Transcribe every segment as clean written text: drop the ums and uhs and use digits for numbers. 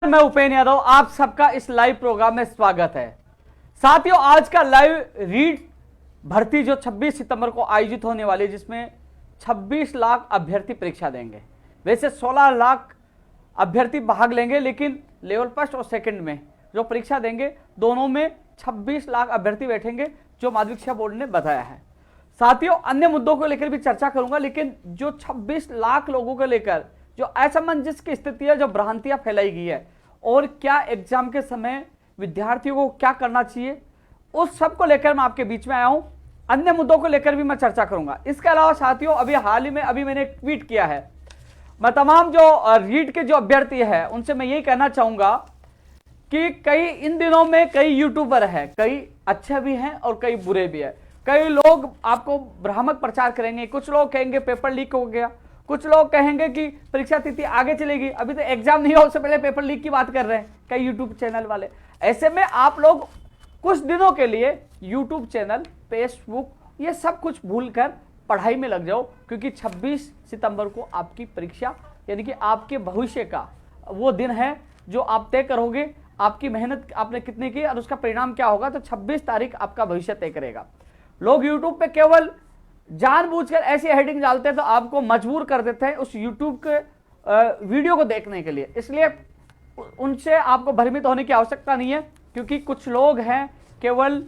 मैं उपेंद्र यादव, आप सबका इस लाइव प्रोग्राम में स्वागत है। साथियों, आज का लाइव रीट भर्ती जो 26 सितंबर को आयोजित होने वाली है, जिसमें 26 लाख अभ्यर्थी परीक्षा देंगे। वैसे 16 लाख अभ्यर्थी भाग लेंगे, लेकिन लेवल फर्स्ट और सेकंड में जो परीक्षा देंगे, दोनों में 26 लाख अभ्यर्थी बैठेंगे, जो माध्यमिक शिक्षा बोर्ड ने बताया है। साथियों, अन्य मुद्दों को लेकर भी चर्चा करूंगा, लेकिन जो 26 लाख लोगों को लेकर जो असमंजस की स्थिति है, जो भ्रांतियां फैलाई गई है, और क्या एग्जाम के समय विद्यार्थियों को क्या करना चाहिए, उस सब को लेकर मैं आपके बीच में आया हूं। अन्य मुद्दों को लेकर भी मैं चर्चा करूंगा। इसके अलावा साथियों, अभी हाल ही में मैंने एक ट्वीट किया है। मैं तमाम जो रीट के जो अभ्यर्थी है उनसे मैं यही कहना चाहूंगा कि कई इन दिनों में कई यूट्यूबर है, कई अच्छे भी हैं और कई बुरे भी है। कई लोग आपको भ्रामक प्रचार करेंगे, कुछ लोग कहेंगे पेपर लीक हो गया, कुछ लोग कहेंगे कि परीक्षा तिथि आगे चलेगी, अभी तो एग्जाम नहीं हो उससे पहले पेपर लीक की बात कर रहे हैं कई यूट्यूब चैनल वाले। ऐसे में आप लोग कुछ दिनों के लिए यूट्यूब चैनल, फेसबुक, ये सब कुछ भूलकर पढ़ाई में लग जाओ, क्योंकि 26 सितंबर को आपकी परीक्षा, यानी कि आपके भविष्य का वो दिन है जो आप तय करोगे। आपकी मेहनत आपने कितनी की और उसका परिणाम क्या होगा, तो 26 तारीख आपका भविष्य तय करेगा। लोग यूट्यूब पे केवल जानबूझकर ऐसी हेडिंग डालते हैं, तो आपको मजबूर कर देते हैं उस यूट्यूब के वीडियो को देखने के लिए। इसलिए उनसे आपको भ्रमित होने की आवश्यकता नहीं है, क्योंकि कुछ लोग हैं केवल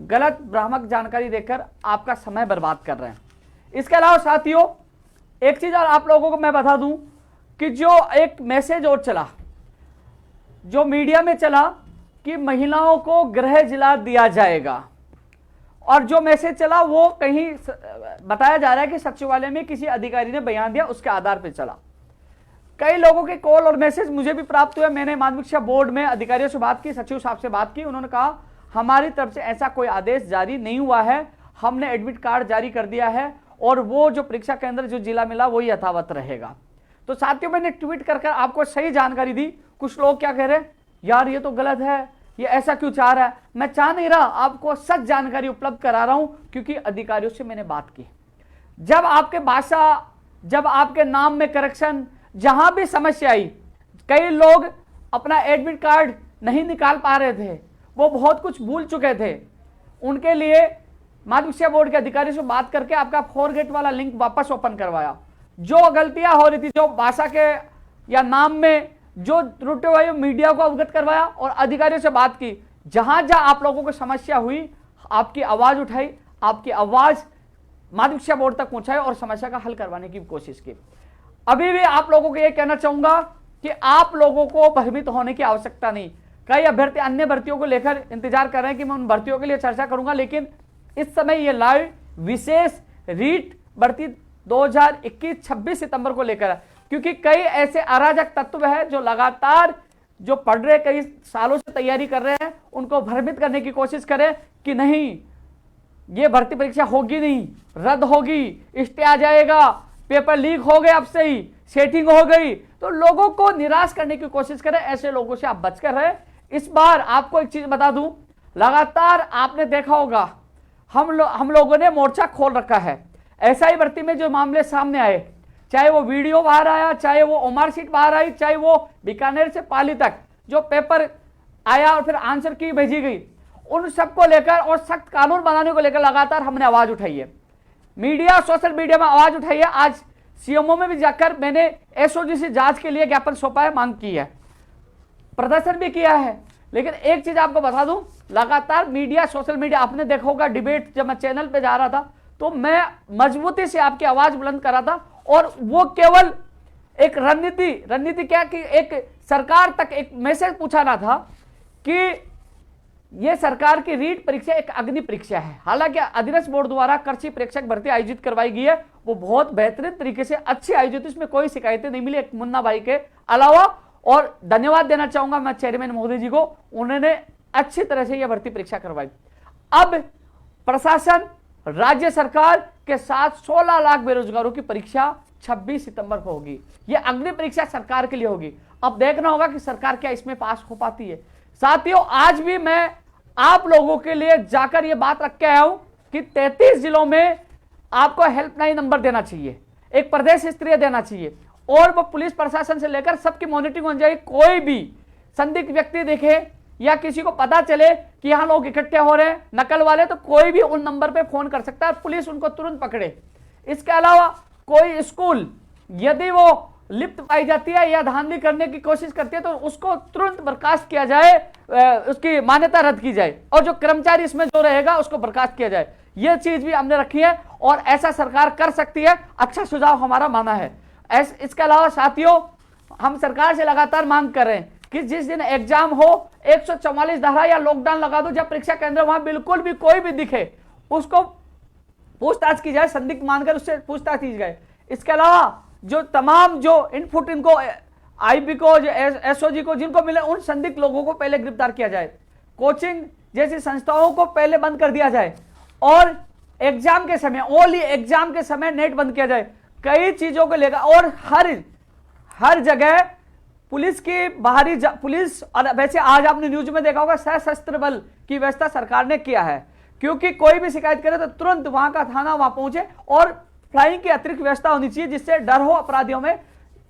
गलत भ्रामक जानकारी देकर आपका समय बर्बाद कर रहे हैं। इसके अलावा साथियों, एक चीज और आप लोगों को मैं बता दूं कि जो एक मैसेज और चला, जो मीडिया में चला कि महिलाओं को गृह जिला दिया जाएगा, और जो मैसेज चला वो कहीं बताया जा रहा है कि सचिवालय में किसी अधिकारी ने बयान दिया, उसके आधार पर चला। कई लोगों के कॉल और मैसेज मुझे भी प्राप्त हुए। मैंने माध्यमिक शिक्षा बोर्ड में अधिकारियों से बात की, सचिव साहब से बात की। उन्होंने कहा हमारी तरफ से ऐसा कोई आदेश जारी नहीं हुआ है, हमने एडमिट कार्ड जारी कर दिया है और वो जो परीक्षा केंद्र जो जिला मिला वो यथावत रहेगा। तो साथियों, मैंने ट्वीट कर आपको सही जानकारी दी। कुछ लोग क्या कह रहे हैं, यार ये तो गलत है, ये ऐसा क्यों चाह रहा है। मैं चाह नहीं रहा, आपको सच जानकारी उपलब्ध करा रहा हूं, क्योंकि अधिकारियों से मैंने बात की। जब आपके भाषा, जब आपके नाम में करेक्शन, जहां भी समस्या आई, कई लोग अपना एडमिट कार्ड नहीं निकाल पा रहे थे, वो बहुत कुछ भूल चुके थे। उनके लिए माध्यमिक शिक्षा बोर्ड के अधिकारियों से बात करके आपका फॉरगेट वाला लिंक वापस ओपन करवाया। जो गलतियां हो रही थी, जो भाषा के या नाम में जो त्रुटि हुई, मीडिया को अवगत करवाया और अधिकारियों से बात की। जहां जहां आप लोगों को समस्या हुई, आपकी आवाज उठाई, आपकी आवाज माध्यमिक शिक्षा बोर्ड तक पहुंचाई और समस्या का हल करवाने की कोशिश की। अभी भी आप लोगों को यह कहना चाहूंगा कि आप लोगों को भ्रमित होने की आवश्यकता नहीं। कई अभ्यर्थी अन्य भर्तियों को लेकर इंतजार कर रहे हैं कि मैं उन भर्तियों के लिए चर्चा करूंगा, लेकिन इस समय यह लाइव विशेष रीट भर्ती 2021 26 सितंबर को लेकर है, क्योंकि कई ऐसे अराजक तत्व हैं जो लगातार जो पढ़ रहे, कई सालों से तैयारी कर रहे हैं, उनको भ्रमित करने की कोशिश करें कि नहीं ये भर्ती परीक्षा होगी नहीं, रद्द होगी, स्टे आ जाएगा, पेपर लीक हो गए, अब से ही सेटिंग हो गई। तो लोगों को निराश करने की कोशिश करें, ऐसे लोगों से आप बचकर रहे। इस बार आपको एक चीज बता दूं, लगातार आपने देखा होगा हम लोगों ने मोर्चा खोल रखा है। ऐसा ही भर्ती में जो मामले सामने आए, चाहे वो वीडियो बाहर आया, चाहे वो ओमार शीट बाहर आई, चाहे वो बीकानेर से पाली तक जो पेपर आया और फिर आंसर की भेजी गई, उन सबको लेकर और सख्त कानून बनाने को लेकर लगातार हमने आवाज उठाई है। मीडिया, सोशल मीडिया में आवाज उठाई है। आज सीएमओ में भी जाकर मैंने एसओजी से जांच के लिए ज्ञापन सौंपा है, मांग की है, प्रदर्शन भी किया है। लेकिन एक चीज आपको बता दूं, लगातार मीडिया, सोशल मीडिया, आपने देखा होगा डिबेट, जब मैं चैनल पे जा रहा था तो मैं मजबूती से आपकी आवाज बुलंद कर रहा था, और वो केवल एक रणनीति क्या कि एक सरकार तक एक मैसेज पूछाना था कि यह सरकार की रीट परीक्षा एक अग्नि परीक्षा है। हालांकि अधीनस्थ बोर्ड द्वारा कृषि प्रेक्षक भर्ती आयोजित करवाई गई है, वो बहुत बेहतरीन तरीके से अच्छी आयोजित, इसमें कोई शिकायतें नहीं मिली, एक मुन्ना भाई के अलावा। और धन्यवाद देना चाहूंगा मैं चेयरमैन महोदय जी को, उन्होंने अच्छी तरह से यह भर्ती परीक्षा करवाई। अब प्रशासन, राज्य सरकार के साथ 16 लाख बेरोजगारों की परीक्षा 26 सितंबर को होगी। यह अग्नि परीक्षा सरकार के लिए होगी। अब देखना होगा कि सरकार क्या इसमें पास हो पाती है। साथियों, आज भी मैं आप लोगों के लिए जाकर यह बात रख के आया हूं कि 33 जिलों में आपको हेल्पलाइन नंबर देना चाहिए, एक प्रदेश स्तरीय देना चाहिए, और वो पुलिस प्रशासन से लेकर सबकी मॉनिटरिंग हो जाएगी। कोई भी संदिग्ध व्यक्ति दिखे या किसी को पता चले कि यहाँ लोग इकट्ठे हो रहे हैं नकल वाले, तो कोई भी उन नंबर पे फोन कर सकता है, पुलिस उनको तुरंत पकड़े। इसके अलावा कोई स्कूल यदि वो लिप्त पाई जाती है या धांधली करने की कोशिश करती है तो उसको तुरंत बर्खास्त किया जाए, उसकी मान्यता रद्द की जाए, और जो कर्मचारी इसमें जो रहेगा उसको बर्खास्त किया जाए। यह चीज भी हमने रखी है और ऐसा सरकार कर सकती है, अच्छा सुझाव हमारा माना है। इसके अलावा साथियों, हम सरकार से लगातार मांग कर रहे हैं कि जिस दिन एग्जाम हो 144 धारा या लॉकडाउन लगा दो, जब परीक्षा केंद्र वहां बिल्कुल भी कोई भी दिखे उसको पूछताछ की जाए, संदिग्ध मानकर उससे पूछताछ की जाए। इसके अलावा जो तमाम जो इनपुट इनको आईबी को, जो एसओजी को जिनको मिले, उन संदिग्ध लोगों को पहले गिरफ्तार किया जाए, कोचिंग जैसी संस्थाओं को पहले बंद कर दिया जाए, और एग्जाम के समय, ओनली एग्जाम के समय नेट बंद किया जाए, कई चीजों को लेकर। और हर जगह पुलिस की बाहरी पुलिस, और वैसे आज आपने न्यूज में देखा होगा सशस्त्र बल की व्यवस्था सरकार ने किया है, क्योंकि कोई भी शिकायत करे तो तुरंत वहां का थाना वहां पहुंचे, और फ्लाइंग की अतिरिक्त व्यवस्था होनी चाहिए जिससे डर हो अपराधियों में।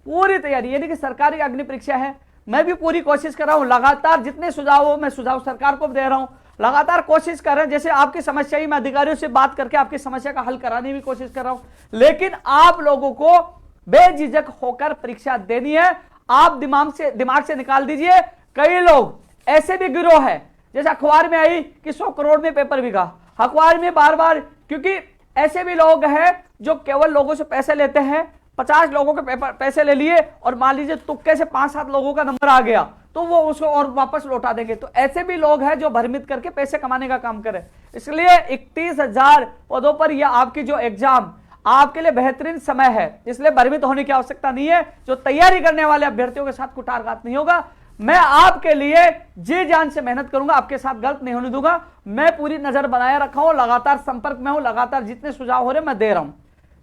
पूरी तैयारी, यानी कि सरकारी अग्नि परीक्षा है, मैं भी पूरी कोशिश कर रहा हूं, लगातार जितने सुझाव हो मैं सुझाव सरकार को दे रहा हूं, लगातार कोशिश कर रहे हैं। जैसे आपकी समस्या ही मैं अधिकारियों से बात करके आपकी समस्या का हल कराने की कोशिश कर रहा हूं, लेकिन आप लोगों को बेझिझक होकर परीक्षा देनी है। आप दिमाग से निकाल दीजिए, कई लोग ऐसे भी गिरोह है, जैसे अखबार में आई कि 100 करोड़ में पेपर बिका, अखबार में बार बार, क्योंकि ऐसे भी लोग हैं जो केवल लोगों से पैसे लेते हैं। 50 लोगों के पैसे ले लिए और मान लीजिए तुक्के से 5-7 लोगों का नंबर आ गया तो वो उसको और वापस लौटा देंगे। तो ऐसे भी लोग हैं जो भ्रमित करके पैसे कमाने का काम करें। इसलिए 31,000 पदों पर यह आपकी जो एग्जाम आपके लिए बेहतरीन समय है, इसलिए भ्रमित होने की आवश्यकता नहीं है। जो तैयारी करने वाले अभ्यर्थियों के साथ कुठारघात नहीं होगा। मैं आपके लिए जी जान से मेहनत करूंगा, आपके साथ गलत नहीं होने दूंगा। मैं पूरी नजर बनाए रखा हूं, लगातार संपर्क में हूं, लगातार जितने सुझाव हो रहे मैं दे रहा हूं,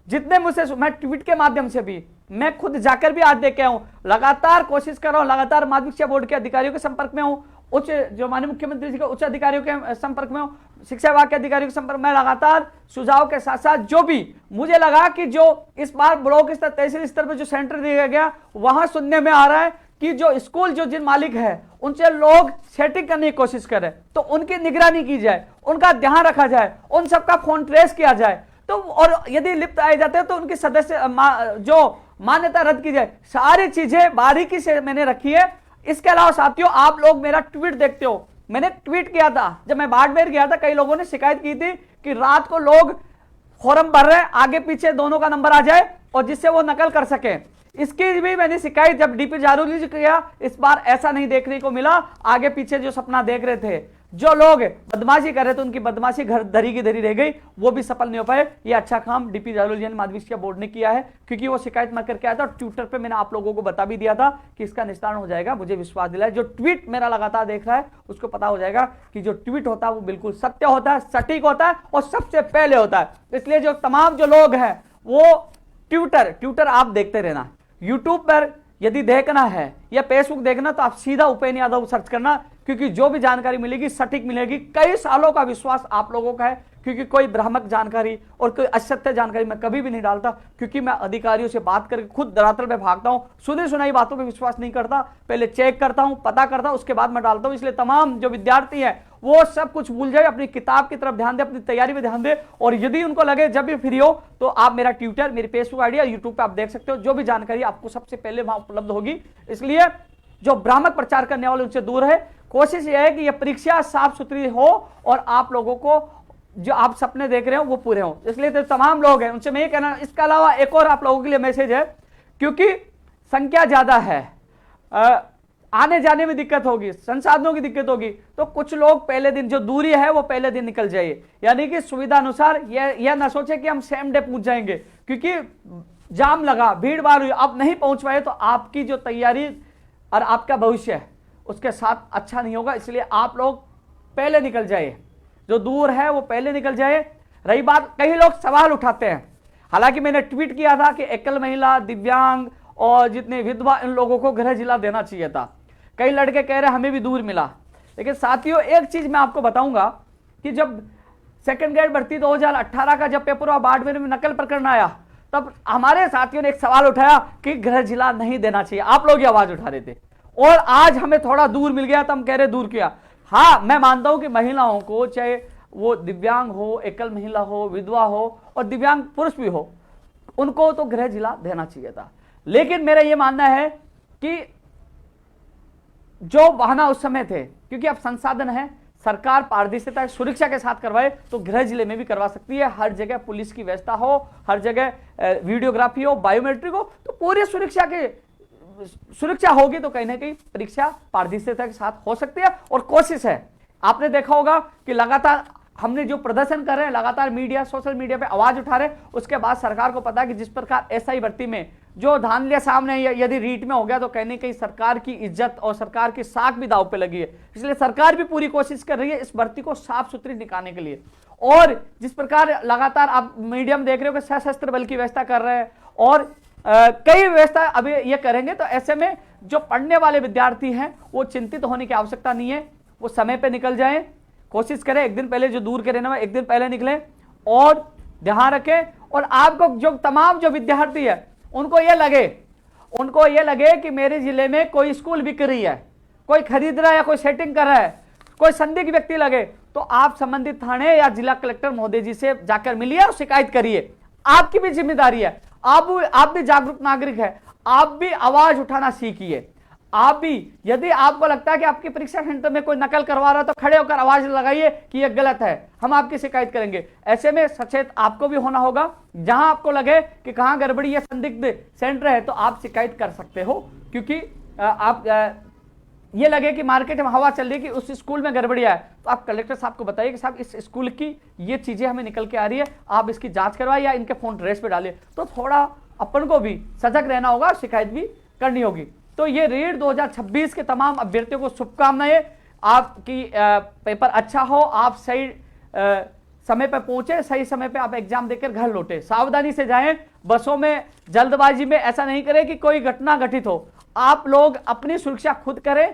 जितने मुझसे, मैं ट्वीट के माध्यम से भी, मैं खुद जाकर भी आज देख के आऊं, लगातार कोशिश कर रहा हूं, लगातार माध्यमिक शिक्षा बोर्ड के अधिकारियों के संपर्क में हूं, उच्च जो माननीय मुख्यमंत्री जी के उच्च अधिकारियों के संपर्क में हूं, शिक्षा विभाग के अधिकारियों के संपर्क में, लगातार सुझाव के साथ साथ जो भी मुझे लगा कि जो इस बार ब्लॉक स्तर, तहसील स्तर पर जो सेंटर दिया गया, वहां सुनने में आ रहा है कि जो स्कूल जो जिन मालिक है उनसे लोग सेटिंग करने की कोशिश करें, तो उनकी निगरानी की जाए, उनका ध्यान रखा जाए, उन सबका फोन ट्रेस किया जाए, तो और यदि लिप्त आए जाते हैं तो उनकी सदस्य जो मान्यता रद्द की जाए। सारी चीजें बारीकी से मैंने रखी है। इसके अलावा साथियों, आप लोग मेरा ट्वीट देखते हो, मैंने ट्वीट किया था जब मैं बाड़मेर गया था, कई लोगों ने शिकायत की थी कि रात को लोग फॉर्म भर रहे हैं, आगे पीछे दोनों का नंबर आ जाए और जिससे वो नकल कर सके। इसकी भी मैंने शिकायत जब डीपी जारूरी जी किया, इस बार ऐसा नहीं देखने को मिला। आगे पीछे जो सपना देख रहे थे, जो लोग बदमाशी कर रहे थे, उनकी बदमाशी घर धरी की धरी रह गई, वो भी सफल नहीं हो पाए। ये अच्छा काम डीपी जारूरी जी माध्यमिक शिक्षा बोर्ड ने किया है, क्योंकि वो शिकायत मैं करके आया था और ट्विटर पे मैंने आप लोगों को बता भी दिया था कि इसका निस्तारण हो जाएगा। मुझे विश्वास दिलाया, जो ट्वीट मेरा लगातार देख रहा है उसको पता हो जाएगा कि जो ट्वीट होता है वो बिल्कुल सत्य होता है, सटीक होता है और सबसे पहले होता है। इसलिए जो तमाम जो लोग हैं वो ट्विटर आप देखते रहना, यूट्यूब पर यदि देखना है या फेसबुक देखना तो आप सीधा उपेंद्र यादव सर्च करना, क्योंकि जो भी जानकारी मिलेगी सटीक मिलेगी। कई सालों का विश्वास आप लोगों का है, क्योंकि कोई भ्रामक जानकारी और कोई असत्य जानकारी मैं कभी भी नहीं डालता, क्योंकि मैं अधिकारियों से बात करके खुद धरातल पे भागता हूं, सुनी सुनाई बातों पे विश्वास नहीं करता, पहले चेक करता हूं, पता करता हूं, उसके बाद मैं डालता हूं। इसलिए तमाम जो विद्यार्थी हैं वो सब कुछ भूल जाए, अपनी किताब की तरफ ध्यान दे, अपनी तैयारी में ध्यान दे, और यदि उनको लगे जब भी फ्री हो तो आप मेरा ट्विटर, मेरी फेसबुक आईडी या यूट्यूब पे आप देख सकते हो, जो भी जानकारी आपको सबसे पहले वहां उपलब्ध होगी। इसलिए जो भ्रामक प्रचार करने वाले उनसे दूर है। कोशिश यह है कि यह परीक्षा साफ सुथरी हो और आप लोगों को जो आप सपने देख रहे हो वो पूरे हो। इसलिए तो तमाम लोग हैं उनसे मैं ये कहना। इसके अलावा एक और आप लोगों के लिए मैसेज है, क्योंकि संख्या ज्यादा है, आने जाने में दिक्कत होगी, संसाधनों की दिक्कत होगी, तो कुछ लोग पहले दिन, जो दूरी है वो पहले दिन निकल जाइए, यानी कि सुविधा अनुसार। यह ना सोचे कि हम सेम डे पहुंच जाएंगे, क्योंकि जाम लगा, भीड़ भाड़ हुई, आप नहीं पहुंच पाए तो आपकी जो तैयारी और आपका भविष्य है उसके साथ अच्छा नहीं होगा। इसलिए आप लोग पहले निकल जाइए, जो दूर है वो पहले निकल जाए। रही बात, कई लोग सवाल उठाते हैं, हालांकि मैंने ट्वीट किया था कि एकल महिला, दिव्यांग और जितने विधवा, इन लोगों को गृह जिला देना चाहिए था। कई लड़के कह रहे हमें भी दूर मिला। लेकिन साथियों एक चीज मैं आपको बताऊंगा कि जब सेकंड ग्रेड भर्ती 2018 का जब पेपर हुआ, बाड़मेर में नकल प्रकरण आया, तब हमारे साथियों ने एक सवाल उठाया कि गृह जिला नहीं देना चाहिए। आप लोग ये आवाज उठा रहे थे, और आज हमें थोड़ा दूर मिल गया तो हम कह रहे दूर किया। हाँ, मैं मानता हूं कि महिलाओं को, चाहे वो दिव्यांग हो, एकल महिला हो, विधवा हो और दिव्यांग पुरुष भी हो, उनको तो गृह जिला देना चाहिए था। लेकिन मेरा यह मानना है कि जो बहाना उस समय थे, क्योंकि अब संसाधन है, सरकार पारदर्शिता सुरक्षा के साथ करवाए तो गृह जिले में भी करवा सकती है। हर जगह पुलिस की व्यवस्था हो, हर जगह वीडियोग्राफी हो, बायोमेट्रिक हो, तो पूरी सुरक्षा होगी तो कहीं ना कहीं परीक्षा पारदर्शिता के साथ हो सकती है। और कोशिश है, आपने देखा होगा कि लगातार हमने जो प्रदर्शन कर रहे हैं, लगातार मीडिया, सोशल मीडिया पे आवाज उठा रहे हैं, उसके बाद सरकार को पता है कि जिस प्रकार एसआई भर्ती में जो धांधलियां सामने यदि रीट में हो गया तो कहीं ना कहीं सरकार की इज्जत और सरकार की साख भी दांव पे लगी है। इसलिए सरकार भी पूरी कोशिश कर रही है इस भर्ती को साफ सुथरी निकालने के लिए। और जिस प्रकार लगातार आप मीडिया में देख रहे हो कि सशस्त्र बल की व्यवस्था कर रहे हैं और कई व्यवस्था अभी ये करेंगे, तो ऐसे में जो पढ़ने वाले विद्यार्थी हैं वो चिंतित होने की आवश्यकता नहीं है। वो समय पे निकल जाएं, कोशिश करें एक दिन पहले, जो दूर के रहने वाले एक दिन पहले निकलें और ध्यान रखें। और आपको जो तमाम जो विद्यार्थी है उनको ये लगे कि मेरे जिले में कोई स्कूल बिक रही है, कोई खरीद रहा है या कोई सेटिंग कर रहा है, कोई संदिग्ध व्यक्ति लगे, तो आप संबंधित थाने या जिला कलेक्टर महोदय जी से जाकर मिलिए और शिकायत करिए। आपकी भी जिम्मेदारी है, आप भी जागरूक नागरिक है, आप भी आवाज उठाना सीखिए। आप भी, यदि आपको लगता है कि आपकी परीक्षा सेंटर में कोई नकल करवा रहा है तो खड़े होकर आवाज लगाइए कि यह गलत है, हम आपकी शिकायत करेंगे। ऐसे में सचेत आपको भी होना होगा। जहां आपको लगे कि कहां गड़बड़ी या संदिग्ध सेंटर है तो आप शिकायत कर सकते हो, क्योंकि आप ये लगे कि मार्केट में हवा चल रही है कि उस स्कूल में गड़बड़ी है, तो आप कलेक्टर साहब को बताइए कि साहब इस स्कूल की ये चीजें हमें निकल के आ रही है, आप इसकी जांच करवाइए या इनके फोन ट्रेस पे डालिए। तो थोड़ा अपन को भी सजग रहना होगा, शिकायत भी करनी होगी। तो ये रीट 2026 के तमाम अभ्यर्थियों को शुभकामनाएं। आपकी पेपर अच्छा हो, आप सही समय पर पहुंचे, सही समय पे आप एग्जाम देकर घर लौटे। सावधानी से जाएं, बसों में जल्दबाजी में ऐसा नहीं करें कि कोई घटना घटित हो। आप लोग अपनी सुरक्षा खुद करें,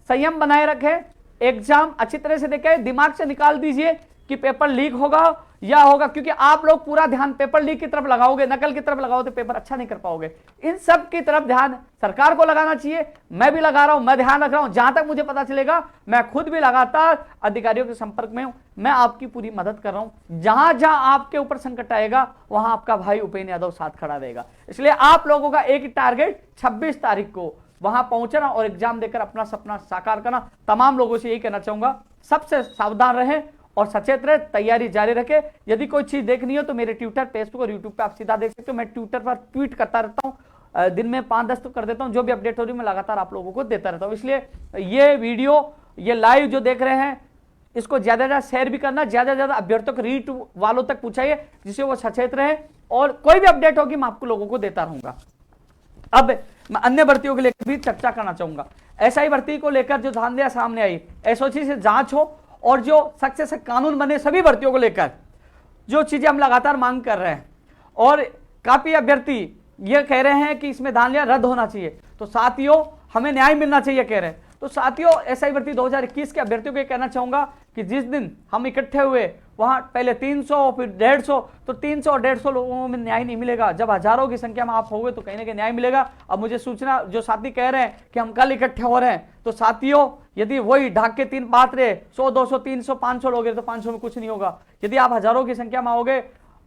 संयम बनाए रखें, एग्जाम अच्छी तरह से देखें, दिमाग से निकाल दीजिए कि पेपर लीक होगा या होगा, क्योंकि आप लोग पूरा ध्यान पेपर लीक की तरफ लगाओगे, नकल की तरफ लगाओगे तो पेपर अच्छा नहीं कर पाओगे। इन सब की तरफ ध्यान सरकार को लगाना चाहिए। मैं भी लगा रहा हूं, मैं ध्यान रख रहा हूं, जहां तक मुझे पता चलेगा मैं खुद भी लगातार अधिकारियों के संपर्क में हूं, मैं आपकी पूरी मदद कर रहा हूं। जहां जहां आपके ऊपर संकट आएगा वहां आपका भाई उपेंद्र यादव साथ खड़ा रहेगा। इसलिए आप लोगों का एक ही टारगेट 26 तारीख को वहां पहुंचना और एग्जाम देकर अपना सपना साकार करना। तमाम लोगों से यही कहना चाहूंगा, सबसे सावधान रहें और सचेत रहे, तैयारी जारी रखें। यदि कोई चीज देखनी हो तो मेरे ट्विटर, फेसबुक और यूट्यूब पे आप सीधा देख सकते हो। मैं ट्विटर पर ट्वीट करता रहता हूं, दिन में 5-10 तो कर देता हूं। जो भी अपडेट हो रही है मैं लगातार आप लोगों को देता रहता हूं। इसलिए ये वीडियो, ये लाइव जो देख रहे हैं, इसको ज्यादा से ज्यादा शेयर भी करना, ज्यादा से ज्यादा अभ्यर्थियों को रीट वालों तक पहुंचाइए, जिससे वो सचेत रहे। और कोई भी अपडेट होगी मैं आपको लोगों को देता रहूंगा। अब मैं अन्य भर्तियों के लेकर भी चर्चा करना चाहूंगा। एसआई भर्ती को लेकर जो धांधलियां सामने आई, एसओसी से जांच हो और जो सख्त से कानून बने सभी भर्तियों को लेकर जो चीजें हम लगातार मांग कर रहे हैं, और काफी अभ्यर्थी ये कह रहे हैं कि इसमें धांधलियां रद्द होना चाहिए, तो साथियों हमें न्याय मिलना चाहिए कह रहे हैं। तो साथियों, एसआई भर्ती 2021 के अभ्यर्थियों को ये कहना चाहूंगा कि जिस दिन हम इकट्ठे हुए वहां पहले 300 फिर 150, तो 300 और 150 लोगों में न्याय नहीं मिलेगा। जब हजारों की संख्या में आप होंगे तो कहीं ना कहीं न्याय मिलेगा। अब मुझे सूचना जो साथी कह रहे हैं कि हम कल इकट्ठे हो रहे हैं, तो साथियों यदि वही ढाक के 3 बात रहे, 100, 200, 300, 500 लोग हैं तो 500 में कुछ नहीं होगा। यदि आप हजारों की संख्या में आओगे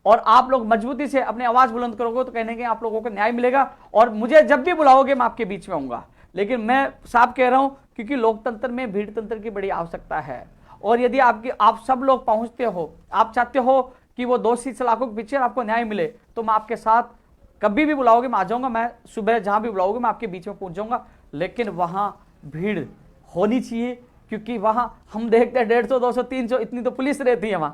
और आप लोग मजबूती से अपनी आवाज बुलंद करोगे तो कहीं ना कहीं आप लोगों को न्याय मिलेगा। और मुझे जब भी बुलाओगे मैं आपके बीच में आऊंगा। लेकिन मैं साफ कह रहा हूं, क्योंकि लोकतंत्र में भीड़ तंत्र की बड़ी आवश्यकता है। और यदि आप सब लोग पहुंचते हो, आप चाहते हो कि वो दोषी सलाखों के पीछे आपको न्याय मिले, तो मैं आपके साथ कभी भी बुलाओगे मैं आ जाऊंगा। मैं सुबह जहां भी बुलाओगे मैं आपके बीच में पहुंच जाऊंगा। लेकिन वहां भीड़ होनी चाहिए, क्योंकि वहां हम देखते हैं 150, 200, 300 इतनी तो पुलिस रहती है वहां,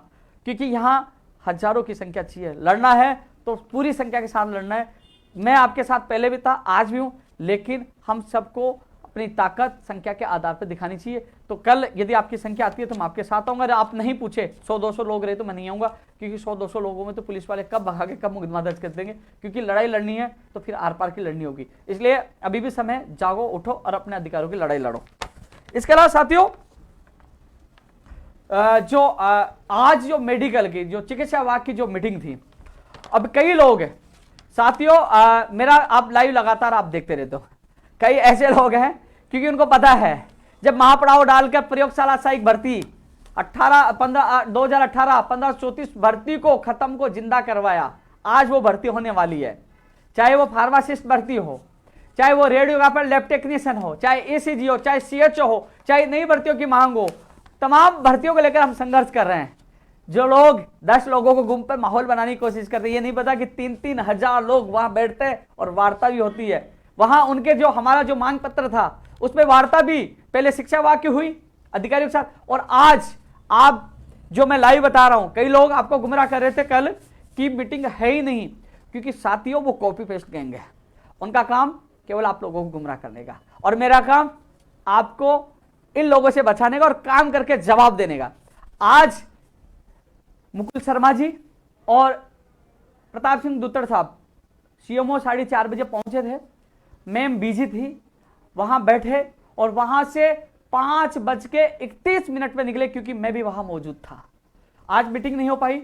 क्योंकि यहां हजारों की संख्या चाहिए। लड़ना है तो पूरी संख्या के साथ लड़ना है। मैं आपके साथ पहले भी था, आज भी हूं, लेकिन हम सबको अपनी ताकत संख्या के आधार पर दिखानी चाहिए। तो कल यदि आपकी संख्या आती है तो मैं आपके साथ आऊंगा। अगर आप नहीं पूछे 100-200 लोग रहे तो मैं नहीं आऊंगा, क्योंकि 100-200 लोगों में तो पुलिस वाले कब भगा के कब मुकदमा दर्ज कर देंगे, क्योंकि लड़ाई लड़नी है तो फिर आर पार की लड़नी होगी। इसलिए अभी भी समय, जागो, उठो और अपने अधिकारों की लड़ाई लड़ो। इसके अलावा साथियों, आज जो मेडिकल की, जो चिकित्सा विभाग की जो मीटिंग थी, अब कई लोग हैं साथियों, मेरा आप लाइव लगातार आप देखते रहते हो, कई ऐसे लोग हैं क्योंकि उनको पता है जब महापड़ाव डालकर प्रयोगशाला सहायक भर्ती 2018 1534 भर्ती को खत्म को जिंदा करवाया, आज वो भर्ती होने वाली है। चाहे वो फार्मासिस्ट भर्ती हो, चाहे वो रेडियोग्राफर लैब टेक्नीशियन हो, चाहे एसीजी हो, चाहे सीएचओ हो, चाहे नई भर्तियों की मांग हो, तमाम भर्तियों को लेकर हम संघर्ष कर रहे हैं। जो लोग 10 लोगों को गुम पर माहौल बनाने की कोशिश करते हैं, ये नहीं पता कि 3-3 हजार लोग वहां बैठते हैं और वार्ता भी होती है। वहां उनके जो हमारा जो मांग पत्र था उसमें वार्ता भी पहले शिक्षा विभाग की हुई अधिकारियों के साथ, और आज आप जो मैं लाइव बता रहा हूं, कई लोग आपको गुमराह कर रहे थे कल की मीटिंग है ही नहीं, क्योंकि साथियों वो कॉपी पेस्ट करेंगे। उनका काम केवल आप लोगों को गुमराह करने का, और मेरा काम आपको इन लोगों से बचाने का और काम करके जवाब देने का। आज मुकुल शर्मा जी और प्रताप सिंह दुत्तड़ साहब सीएमओ 4:30 बजे पहुंचे थे, मैम बिजी थी, वहां बैठे और वहां से 5:31 में निकले, क्योंकि मैं भी वहां मौजूद था। आज मीटिंग नहीं हो पाई,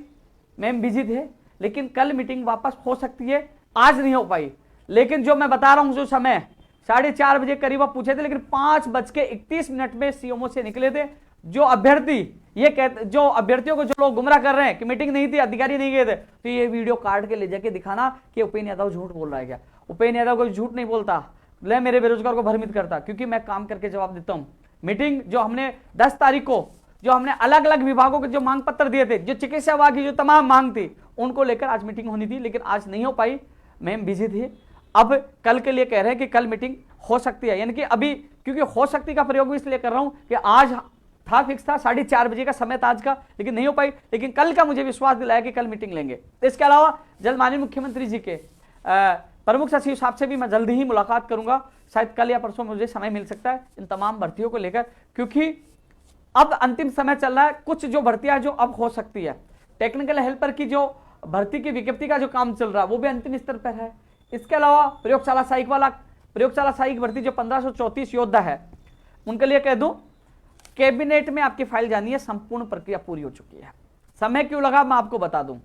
मैम बिजी थे, लेकिन कल मीटिंग वापस हो सकती है। आज नहीं हो पाई, लेकिन जो मैं बता रहा हूं जो समय 4:30 बजे करीब आप पूछे थे, लेकिन 5:31 में सीएमओ से निकले थे। जो अभ्यर्थी ये कहते, जो अभ्यर्थियों को जो लोग गुमराह कर रहे हैं कि मीटिंग नहीं थी, अधिकारी नहीं गए थे, तो ये वीडियो काट के ले जाके दिखाना कि उपेंद्र यादव झूठ बोल रहा है क्या। उपेंद्र यादव कोई झूठ नहीं बोलता, ले मेरे बेरोजगार को भ्रमित करता, क्योंकि मैं काम करके जवाब देता हूं। मीटिंग जो हमने 10 तारीख को जो हमने अलग अलग विभागों के जो मांग पत्र दिए थे, जो चिकित्सा विभाग की जो तमाम मांग थी, उनको लेकर आज मीटिंग होनी थी, लेकिन आज नहीं हो पाई, मैम बिजी थी। अब कल के लिए कह रहे हैं कि कल मीटिंग हो सकती है, यानी कि अभी, क्योंकि हो सकती का प्रयोग भी इसलिए कर रहा हूं कि आज था फिक्स था 4:30 बजे का समय था आज का, लेकिन नहीं हो पाई। लेकिन कल का मुझे विश्वास दिलाया कि कल मीटिंग लेंगे। इसके अलावा जल्द माननीय मुख्यमंत्री जी के प्रमुख सचिव साहब से भी मैं जल्दी ही मुलाकात करूंगा, शायद कल या परसों मुझे समय मिल सकता है इन तमाम भर्तियों को लेकर, क्योंकि अब अंतिम समय चल रहा है। कुछ जो भर्तियां जो अब हो सकती है, टेक्निकल हेल्पर की जो भर्ती की विज्ञप्ति का जो काम चल रहा है वो भी अंतिम स्तर पर है। इसके अलावा प्रयोगशाला सहायक भर्ती जो 1534 योद्धा है, उनके लिए कह दूं कैबिनेट में आपकी फाइल जानी है, संपूर्ण प्रक्रिया पूरी हो चुकी है। समय क्यों लगा मैं आपको बता दूं,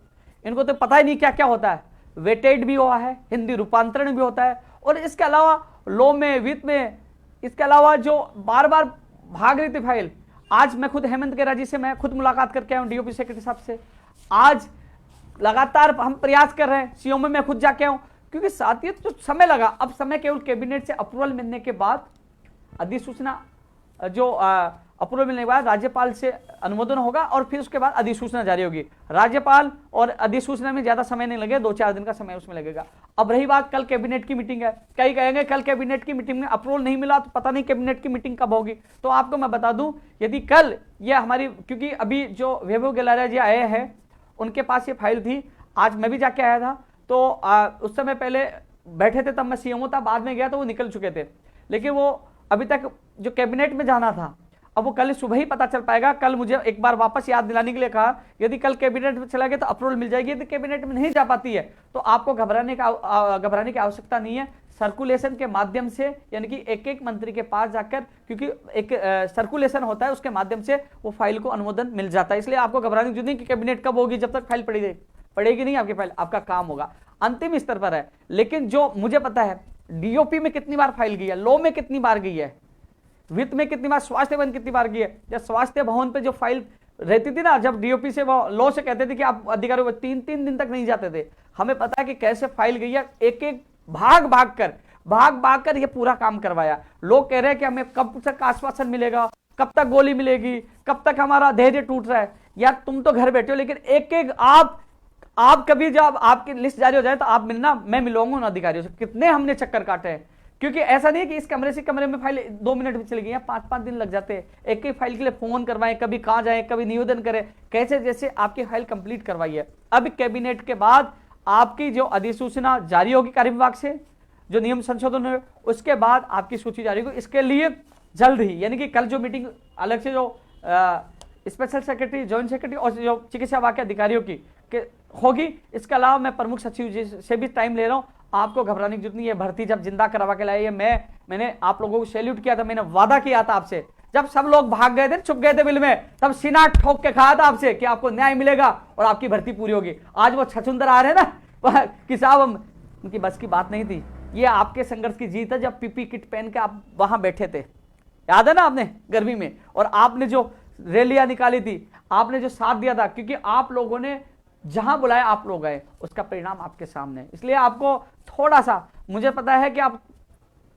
इनको तो पता ही नहीं क्या क्या होता है। वेटेड भी हुआ है, हिंदी रूपांतरण भी होता है, और इसके अलावा लॉ में, वित्त में, इसके अलावा जो बार बार भाग रही थी फाइल। आज मैं खुद हेमंत केरा जी से मैं खुद मुलाकात करके आया हूं, डीओपी सेक्रेटरी साहब से। आज लगातार हम प्रयास कर रहे हैं, सीओ में मैं खुद जाके आऊं, क्योंकि साथियों तो समय लगा। अब समय केवल कैबिनेट से अप्रूवल मिलने के बाद, अधिसूचना जो अप्रूवल मिलने के बाद राज्यपाल से अनुमोदन होगा, और फिर उसके बाद अधिसूचना जारी होगी। राज्यपाल और अधिसूचना में ज्यादा समय नहीं लगेगा, 2-4 दिन का समय उसमें लगेगा। अब रही बात, कल कैबिनेट की मीटिंग है, कई कहेंगे कल कैबिनेट की मीटिंग में अप्रूवल नहीं मिला तो पता नहीं कैबिनेट की मीटिंग कब होगी। तो आपको मैं बता दूं, यदि कल ये हमारी, क्योंकि अभी जो वैभव गलारिया जी आए हैं उनके पास ये फाइल थी, आज मैं भी जाके आया था, तो उस समय पहले बैठे थे तब मैं सीएमओ था, बाद में गया तो वो निकल चुके थे, लेकिन वो अभी तक जो कैबिनेट में जाना था, अब वो कल सुबह ही पता चल पाएगा। कल मुझे एक बार वापस याद दिलाने के लिए कहा, यदि कल कैबिनेट में चला गया तो अप्रूवल मिल जाएगी, यदि कैबिनेट में नहीं जा पाती है तो आपको घबराने की आवश्यकता नहीं है। सर्कुलेशन के माध्यम से, यानी कि एक एक मंत्री के पास जाकर, क्योंकि एक सर्कुलेशन होता है, उसके माध्यम से वो फाइल को अनुमोदन मिल जाता है। इसलिए आपको घबराने की जरूरत नहीं कि कैबिनेट कब होगी, जब तक फाइल पड़ेगी नहीं आपकी फाइल, आपका काम होगा, अंतिम स्तर पर है। लेकिन जो मुझे पता है, डीओपी में कितनी बार फाइल गई है, लॉ में कितनी बार गई है, वित्त में कितनी बार, स्वास्थ्य भवन कितनी बार गई है। जब स्वास्थ्य भवन पे जो फाइल रहती थी ना, जब डीओपी से वो लॉ से कहते थे कि आप अधिकारियों 3-3 दिन तक नहीं जाते थे, हमें पता है कि कैसे फाइल गई है, एक एक भाग भाग कर ये पूरा काम करवाया। लोग कह रहे हैं कि हमें कब तक आश्वासन मिलेगा, कब तक गोली मिलेगी, कब तक हमारा धैर्य टूट रहा है। यार तुम तो घर बैठे हो, लेकिन एक एक आप कभी जब आपकी लिस्ट जारी हो जाए तो आप मिलना, मैं मिलूंगा उन अधिकारियों से। कितने हमने चक्कर काटे हैं, क्योंकि ऐसा नहीं है कि इस कमरे से कमरे में फाइल 2 मिनट में चली गई, 5-5 दिन लग जाते हैं। एक एक फाइल के लिए फोन करवाएं, कभी कहां जाए, कभी निवेदन करें, कैसे जैसे आपकी फाइल कंप्लीट करवाई है। अब कैबिनेट के बाद आपकी जो अधिसूचना जारी होगी कार्य विभाग से, जो नियम संशोधन है, उसके बाद आपकी सूची जारी होगी। इसके लिए जल्द ही, यानी कि कल जो मीटिंग अलग से जो स्पेशल सेक्रेटरी, जॉइंट सेक्रेटरी और जो चिकित्सा विभाग के अधिकारियों की होगी, इसके अलावा मैं प्रमुख सचिव जी से भी टाइम ले रहा हूं। आपको घबराने की जरूरत नहीं है। भर्ती जब जिंदा करवा के लाई है, मैंने आप लोगों को सैल्यूट किया था, मैंने वादा किया था आपसे, जब सब लोग भाग गए थे, छुप गए थे बिल में, तब सीना ठोक के कहा था आपसे कि आपको न्याय मिलेगा और आपकी भर्ती पूरी होगी। आज वो छछुंदर आ रहे हैं ना कि साहब उनकी बस की बात नहीं थी, ये आपके संघर्ष की जीत है। जब पीपी किट पहन के आप वहां बैठे थे, याद है ना आपने, गर्मी में, और आपने जो रैलियां निकाली थी, आपने जो साथ दिया था, क्योंकि आप लोगों ने जहां बुलाया आप लोग गए, उसका परिणाम आपके सामने है। इसलिए आपको थोड़ा सा, मुझे पता है कि आप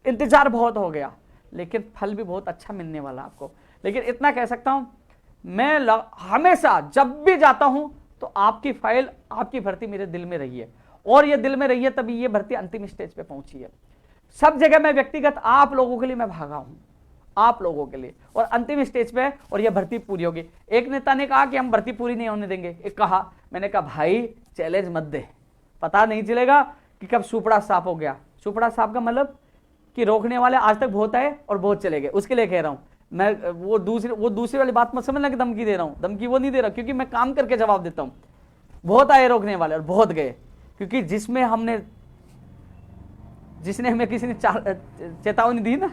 इंतजार बहुत हो गया, लेकिन फल भी बहुत अच्छा मिलने वाला आपको। लेकिन इतना कह सकता हूं, मैं हमेशा जब भी जाता हूं तो आपकी फाइल, आपकी भर्ती मेरे दिल में रही है, और ये दिल में रही है तभी ये भर्ती अंतिम स्टेज पे पहुंची है। सब जगह मैं व्यक्तिगत आप लोगों के लिए मैं भागा हूं, आप लोगों के लिए, और अंतिम स्टेज पे और यह भर्ती पूरी होगी। एक नेता ने कहा कि हम भर्ती पूरी नहीं होने देंगे, एक कहा, मैंने कहा भाई चैलेंज मत दे, पता नहीं चलेगा कि कब सुपड़ा साफ हो गया। सुपड़ा साफ का मतलब कि रोकने वाले आज तक बहुत आए और बहुत चले गए, उसके लिए कह रहा हूं मैं। वो दूसरी वाली बात मत समझना कि धमकी दे रहा हूं, धमकी वो नहीं दे रहा, क्योंकि मैं काम करके जवाब देता हूं। बहुत आए रोकने वाले और बहुत गए, क्योंकि जिसमें जिसने हमें किसी ने चेतावनी दी ना,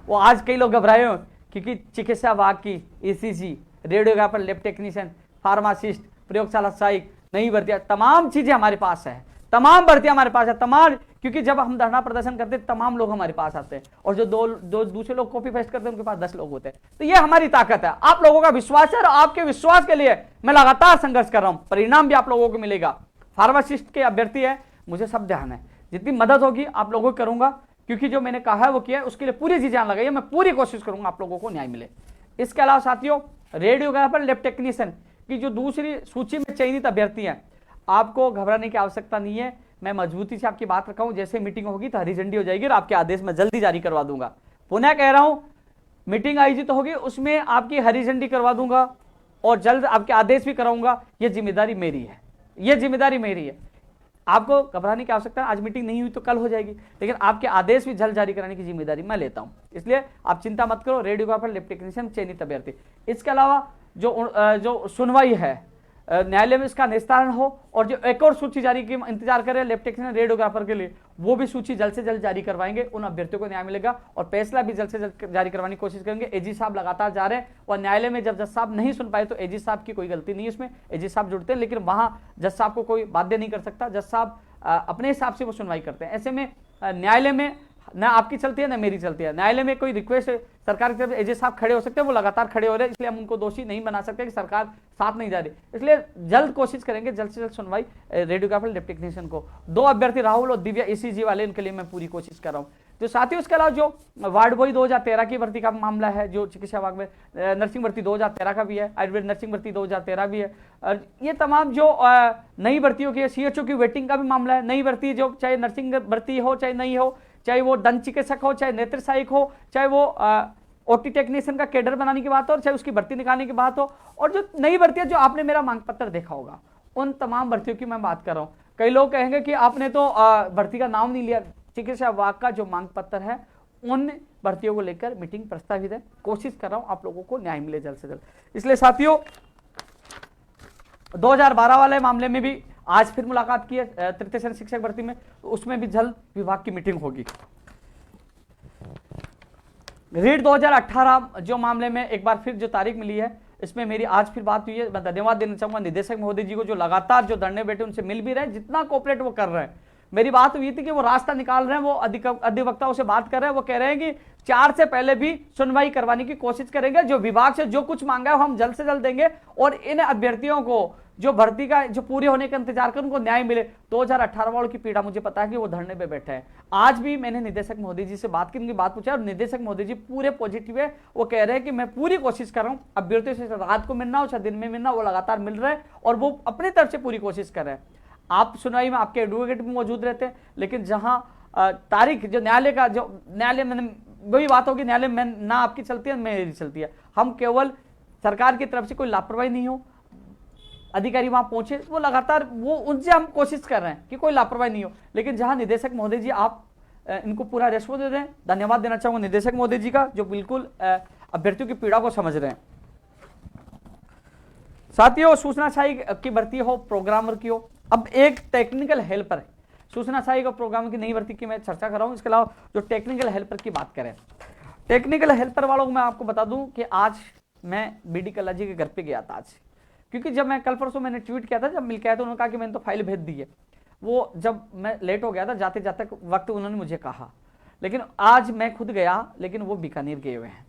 वो आज कई लोग घबराए हो, क्योंकि चिकित्सा विभाग की ECG, radiographer, lab technician, pharmacist, प्रयोगशाला सहायक, नई भर्तियां, तमाम चीजें हमारे पास है, तमाम भर्तियां हमारे पास है, तमाम। क्योंकि जब हम धरना प्रदर्शन करते हैं तमाम लोग हमारे पास आते हैं, और जो दो दूसरे लोग कॉपी पेस्ट करते हैं उनके पास 10 लोग होते हैं। तो ये हमारी ताकत है, आप लोगों का विश्वास है, और आपके विश्वास के लिए मैं लगातार संघर्ष कर रहा हूं। परिणाम भी आप लोगों को मिलेगा। फार्मासिस्ट के अभ्यर्थी है, मुझे सब ध्यान है, जितनी मदद होगी आप लोगों को करूंगा, क्योंकि जो मैंने कहा है वो किया है, उसके लिए पूरी जी जान लगाइए। मैं पूरी कोशिश करूंगा आप लोगों को न्याय मिले। इसके अलावा साथियों, रेडियोग्राफर, लैब टेक्नीशियन की जो दूसरी सूची में चयनित अभ्यर्थी हैं, आपको घबराने की आवश्यकता नहीं है। मैं मजबूती से आपकी बात रखा हूं, जैसे मीटिंग होगी तो हरी झंडी हो जाएगी और आपके आदेश मैं जल्दी जारी करवा दूंगा। पुनः कह रहा हूं, मीटिंग आयोजित होगी उसमें आपकी हरी झंडी करवा दूंगा और जल्द आपके आदेश भी कराऊंगा। यह जिम्मेदारी मेरी है, यह जिम्मेदारी मेरी है। आपको घबराने की आवश्यकता है, आज मीटिंग नहीं हुई तो कल हो जाएगी, लेकिन आपके आदेश भी जल्द जारी कराने की जिम्मेदारी मैं लेता हूं। इसलिए आप चिंता मत करो। रेडियोग्राफर, लैब टेक्नीशियन चयनित अभ्यर्थी। इसके अलावा जो सुनवाई है न्यायालय में, इसका निस्तारण हो, और जो एक और सूची जारी की इंतजार करें लैब टेक्नीशियन, रेडियोग्राफर के लिए, वो भी सूची जल्द से जल्द जारी करवाएंगे। उन अभ्यर्थियों को न्याय मिलेगा और फैसला भी जल्द से जल्द जारी करवाने की कोशिश करेंगे। एजी साहब लगातार जा रहे हैं, और न्यायालय में जब जज साहब नहीं सुन पाए तो एजी साहब की कोई गलती नहीं है इसमें, एजी साहब जुड़ते हैं, लेकिन वहां जज साहब को कोई बाध्य नहीं कर सकता। जज साहब अपने हिसाब से वो सुनवाई करते हैं। ऐसे में न्यायालय में ना आपकी चलती है ना मेरी चलती है। न्यायालय में कोई रिक्वेस्ट सरकार की तरफ एजे साहब खड़े हो सकते हैं, वो लगातार खड़े हो रहे हैं, इसलिए हम उनको दोषी नहीं बना सकते कि सरकार साथ नहीं जा रही। इसलिए जल्द कोशिश करेंगे, जल्द से जल्द सुनवाई रेडियोग्राफर, लैब टेक्नीशियन को। 2 अभ्यर्थी राहुल और दिव्या ईसीजी वाले, इनके लिए मैं पूरी कोशिश कर रहा हूँ। तो साथियों, उसके अलावा जो वार्ड बॉय 2013 की भर्ती का मामला है, जो चिकित्सा विभाग में, नर्सिंग भर्ती 2013 का भी है, आयुर्वेद नर्सिंग भर्ती 2013 भी है, और ये तमाम जो नई भर्तियों की, सीएचओ की वेटिंग का भी मामला है। नई भर्ती जो, चाहे नर्सिंग भर्ती हो चाहे नहीं हो, चाहे वो दंत चिकित्सक हो, चाहे नेत्र सहायक हो, चाहे वो ओटी टेक्नीशियन का कैडर बनाने की बात हो, और चाहे उसकी भर्ती निकालने की बात हो, और जो नई भर्तियां जो आपने मेरा मांग पत्र देखा होगा, उन तमाम भर्तियों की मैं बात कर रहा हूं। कई लोग कहेंगे कि आपने तो भर्ती का नाम नहीं लिया। चिकित्सा विभाग का जो मांग पत्र है, उन भर्तियों को लेकर मीटिंग प्रस्तावित है। कोशिश कर रहा हूं आप लोगों को न्याय मिले जल्द से जल्द। इसलिए साथियों, 2012 वाले मामले में भी आज फिर मुलाकात की है, तृतीय श्रेणी शिक्षक भर्ती में, तो उसमें भी जल्द विभाग की मीटिंग होगी। रीट 2018 जो मामले में एक बार फिर जो तारीख मिली है, इसमें मेरी आज फिर बात हुई है। मैं धन्यवाद देना चाहूंगा निदेशक महोदय जी को, जो लगातार जो धरने बैठे उनसे मिल भी रहे हैं, जितना कोऑपरेट वो कर रहे हैं। मेरी बात हुई थी कि वो रास्ता निकाल रहे हैं, वो अधिवक्ताओं से बात कर रहे हैं, वो कह रहे हैं कि 4 से पहले भी सुनवाई करवाने की कोशिश करेंगे। जो विभाग से जो कुछ मांगा है वो हम जल्द से जल्द देंगे, और इन अभ्यर्थियों को जो भर्ती का जो पूरे होने का इंतजार कर, उनको न्याय मिले। 2018 वालों की पीड़ा मुझे पता है कि वो धरने पे बैठे हैं। आज भी मैंने निदेशक महोदय जी से बात की, उनकी बात पूछा, और निदेशक महोदय जी पूरे पॉजिटिव है। वो कह रहे हैं कि मैं पूरी कोशिश कर रहा हूँ, अभ्यर्थियों से रात को मिलना हो चाहे दिन में मिलना, वो लगातार मिल रहे हैं, और वो अपनी तरफ से पूरी कोशिश कर रहे हैं। आप सुनवाई में आपके एडवोकेट भी मौजूद रहते हैं, लेकिन जहां तारीख जो न्यायालय का, जो न्यायालय में वही बात होगी, न्यायालय में ना आपकी चलती है ना मेरी चलती है। हम केवल सरकार की तरफ से कोई लापरवाही नहीं हो, अधिकारी वहां पहुंचे, वो लगातार वो उनसे हम कोशिश कर रहे हैं कि कोई लापरवाही नहीं हो। लेकिन जहां निदेशक महोदय जी आप इनको पूरा रेस्पॉन्स दे रहे हैं, धन्यवाद देना चाहूंगा निदेशक महोदय जी का, जो बिल्कुल अभ्यर्थियों की पीड़ा को समझ रहे हैं। साथियों, सूचना सहायक की भर्ती हो, प्रोग्रामर की हो, अब एक टेक्निकल हेल्पर है। सूचना सहायक और प्रोग्रामर की नई भर्ती की मैं चर्चा कर रहा हूं। इसके अलावा जो टेक्निकल हेल्पर की बात करें, टेक्निकल हेल्पर वालों को मैं आपको बता दूं कि आज मैं बीडी कल्ला जी के घर पे गया था आज, क्योंकि जब मैं कल परसों मैंने ट्वीट किया था, जब मिल के आया तो उन्होंने कहा कि मैंने तो फाइल भेज दी है। वो जब मैं लेट हो गया था, जाते जाते वक्त उन्होंने मुझे कहा, लेकिन आज मैं खुद गया, लेकिन वो बीकानेर गए हुए हैं।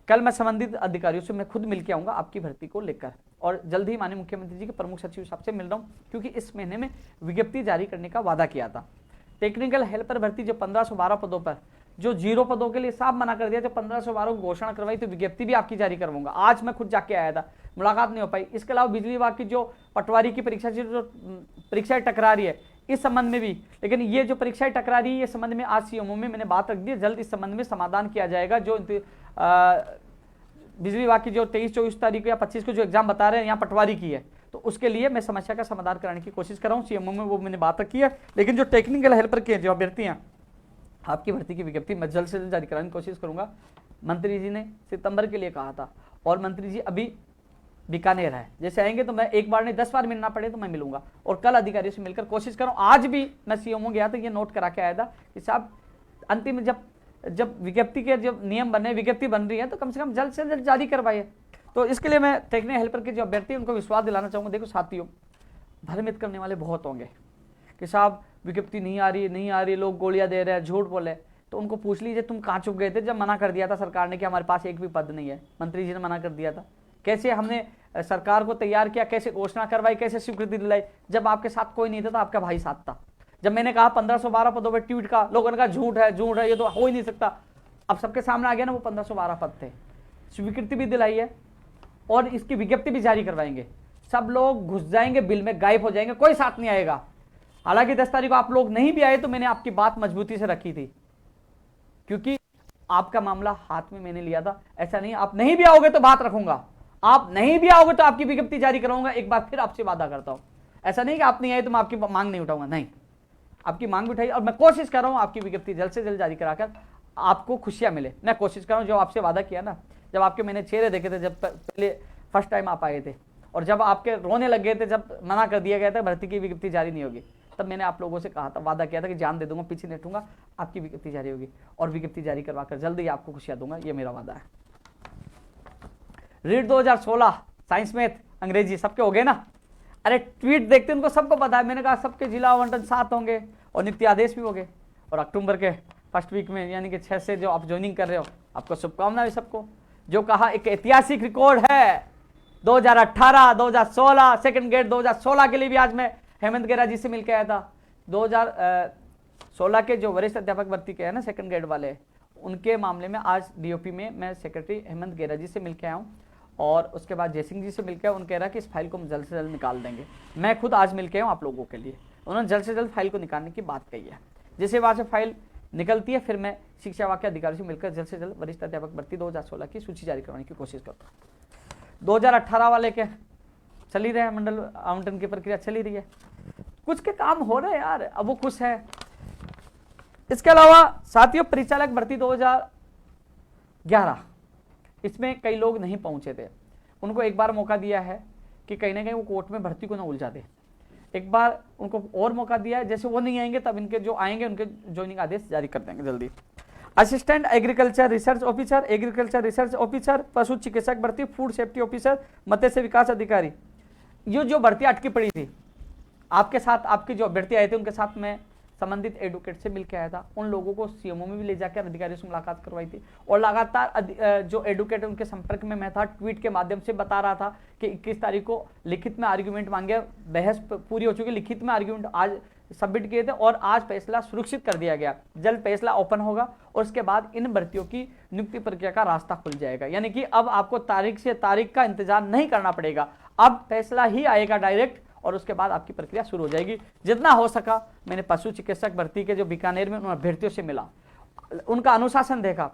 कल मैं संबंधित अधिकारियों से मैं खुद मिलकर आऊंगा आपकी भर्ती को लेकर, और जल्द ही माननीय मुख्यमंत्री जी के प्रमुख सचिव साहब से मिल रहा हूं, क्योंकि इस महीने में विज्ञप्ति जारी करने का वादा किया था। टेक्निकल हेल्पर भर्ती जो 1512 पदों पर, जो 0 पदों के लिए साफ मना कर दिया, जो 1512 को घोषणा करवाई, तो विज्ञप्ति भी आपकी जारी करवाऊंगा। आज मैं खुद जाके आया था, मुलाकात नहीं हो पाई। इसके अलावा बिजली विभाग की जो पटवारी की परीक्षा, जो परीक्षाएं टकरा रही है, इस संबंध में भी, लेकिन ये जो परीक्षाएं टकरा रही है, इस संबंध में आज सीएमओ में मैंने बात रख दी है, जल्द इस संबंध में समाधान किया जाएगा। जो बिजली विभाग की जो 23-24 तारीख या 25 को जो एग्जाम बता रहे हैं यहाँ पटवारी की है, तो उसके लिए मैं समस्या का समाधान कराने की कोशिश कर रहा हूँ। सीएमओ में वो मैंने बात रखी है, लेकिन जो टेक्निकल हेल्पर के जो अभ्यर्थी हैं, आपकी भर्ती की विज्ञप्ति मैं जल्द से जल्द जारी कराने की कोशिश करूंगा। मंत्री जी ने सितंबर के लिए कहा था, और मंत्री जी अभी बीकानेर है, जैसे आएंगे तो मैं एक बार नहीं 10 बार मिलना पड़े तो मैं मिलूंगा, और कल अधिकारियों से मिलकर कोशिश करूँ। आज भी मैं सीएमओ गया था, ये नोट करा के आया था कि साहब अंतिम जब विज्ञप्ति के जब नियम बने, विज्ञप्ति बन रही है, तो कम से कम जल्द से जल्द जारी करवाइए। तो इसके लिए मैं टेक्निकल हेल्पर के जो अभ्यर्थी उनको विश्वास दिलाना चाहूँगा। देखो साथियों, भ्रमित करने वाले बहुत होंगे कि साहब विज्ञप्ति नहीं आ रही, लोग गोलियां दे रहे हैं, झूठ बोले, तो उनको पूछ लीजिए तुम कहाँ चुप गए थे जब मना कर दिया था सरकार ने कि हमारे पास एक भी पद नहीं है। मंत्री जी ने मना कर दिया था, कैसे हमने सरकार को तैयार किया, कैसे घोषणा करवाई, कैसे स्वीकृति दिलाई, जब आपके साथ कोई नहीं था तो आपका भाई साथ था। जब मैंने कहा 1512 पदों पर ट्वीट का, लोगों ने कहा झूठ है, ये तो हो ही नहीं सकता। अब सबके सामने आ गया ना, वो 1512 पद थे, स्वीकृति भी दिलाई है और इसकी विज्ञप्ति भी जारी करवाएंगे। सब लोग घुस जाएंगे बिल में, गायब हो जाएंगे, कोई साथ नहीं आएगा। हालांकि 10 तारीख को आप लोग नहीं भी आए तो मैंने आपकी बात मजबूती से रखी थी, क्योंकि आपका मामला हाथ में मैंने लिया था। ऐसा नहीं आप नहीं भी आओगे तो बात रखूंगा, आप नहीं भी आओगे तो आपकी विज्ञप्ति जारी कराऊंगा। एक बार फिर आपसे वादा करता हूं, ऐसा नहीं कि आप नहीं आए तो मैं आपकी मांग नहीं उठाऊंगा, नहीं, आपकी मांग भी उठाई और मैं कोशिश कर रहा हूं आपकी विज्ञप्ति जल्द से जल्द जारी कराकर आपको खुशियां मिले। मैं कोशिश कर रहा हूं, जो आपसे वादा किया ना, जब आपके मैंने चेहरे देखे थे, जब पहले फर्स्ट टाइम आप आए थे, और जब आपके रोने लग गए थे, जब मना कर दिया गया था भर्ती की विज्ञप्ति जारी नहीं होगी, तब मैंने आप लोगों से कहा था, वादा किया था कि जान दे दूंगा, पीछे नहीं हटूंगा, आपकी विज्ञप्ति जारी होगी और विज्ञप्ति जारी करवाकर जल्द ही आपको खुशियां दूंगा, ये मेरा वादा है। रीट 2016 साइंस, मैथ, अंग्रेजी सबके हो गए ना? अरे ट्वीट देखते उनको सबको पता है, मैंने कहा सबके जिला आवंटन 7 होंगे और नित्य आदेश भी हो गए, और अक्टूबर के फर्स्ट वीक में यानी कि 6 से जो आप ज्वाइनिंग कर रहे हो, आपको शुभकामनाएं सबको। जो कहा एक ऐतिहासिक रिकॉर्ड है 2018, 2016 सेकंड ग्रेड 2016 के लिए भी आज मैं हेमंत गेरा जी से मिलकर आया था। 2016 के जो वरिष्ठ अध्यापक भर्ती के हैं ना सेकंड ग्रेड वाले, उनके मामले में आज डीओपी में मैं सेक्रेटरी हेमंत गेरा जी से मिलकर आया हूँ, और उसके बाद जयसिंह जी से मिलकर उन्होंने कह रहा कि इस फाइल को हम जल्द से जल्द निकाल देंगे। मैं खुद आज मिलकर हूँ आप लोगों के लिए, उन्होंने जल्द से जल्द फाइल को निकालने की बात कही है। जैसे वहाँ से फाइल निकलती है फिर मैं शिक्षा विभाग के अधिकारी से मिलकर जल्द से जल्द वरिष्ठ अध्यापक भर्ती 2016 की सूची जारी करवाने की कोशिश करता हूँ। 2018 वाले के चल ही रहे हैं, मंडल आवंटन की प्रक्रिया चल ही रही है, कुछ के काम हो रहे हैं यार, अब वो खुश है। इसके अलावा साथियों, परिचालक भर्ती 2011, इसमें कई लोग नहीं पहुंचे थे, उनको एक बार मौका दिया है कि कहीं ना कहीं वो कोर्ट में भर्ती को ना उलझा दे। एक बार उनको और मौका दिया है, जैसे वो नहीं आएंगे तब इनके जो आएंगे उनके ज्वाइनिंग आदेश जारी कर देंगे जल्दी। Assistant agriculture research officer, agriculture research officer, पशु चिकित्सक भर्ती, फूड सेफ्टी ऑफिसर, मत्स्य विकास अधिकारी, ये जो भर्ती अटकी पड़ी थी, आपके साथ आपके जो अभ्यर्थी आए थे उनके साथ मैं संबंधित एडवोकेट से मिलकर आया था, उन लोगों को सीएमओ में भी ले जाकर अधिकारियों से मुलाकात करवाई थी, और लगातार जो एडवोकेट उनके संपर्क में मैं था, ट्वीट के माध्यम से बता रहा था कि 21 तारीख को लिखित में आर्ग्यूमेंट मांगे, बहस पूरी हो चुकी, लिखित में आर्ग्यूमेंट आज सबमिट किए थे और आज फैसला सुरक्षित कर दिया गया। जल्द फैसला ओपन होगा और उसके बाद इन भर्तियों की नियुक्ति प्रक्रिया का रास्ता खुल जाएगा, यानी कि अब आपको तारीख से तारीख का इंतजार नहीं करना पड़ेगा, अब फैसला ही आएगा डायरेक्ट और उसके बाद आपकी प्रक्रिया शुरू हो जाएगी। जितना हो सका मैंने पशु चिकित्सक भर्ती के जो बीकानेर में उन अभ्यर्थियों से मिला, उनका अनुशासन देखा,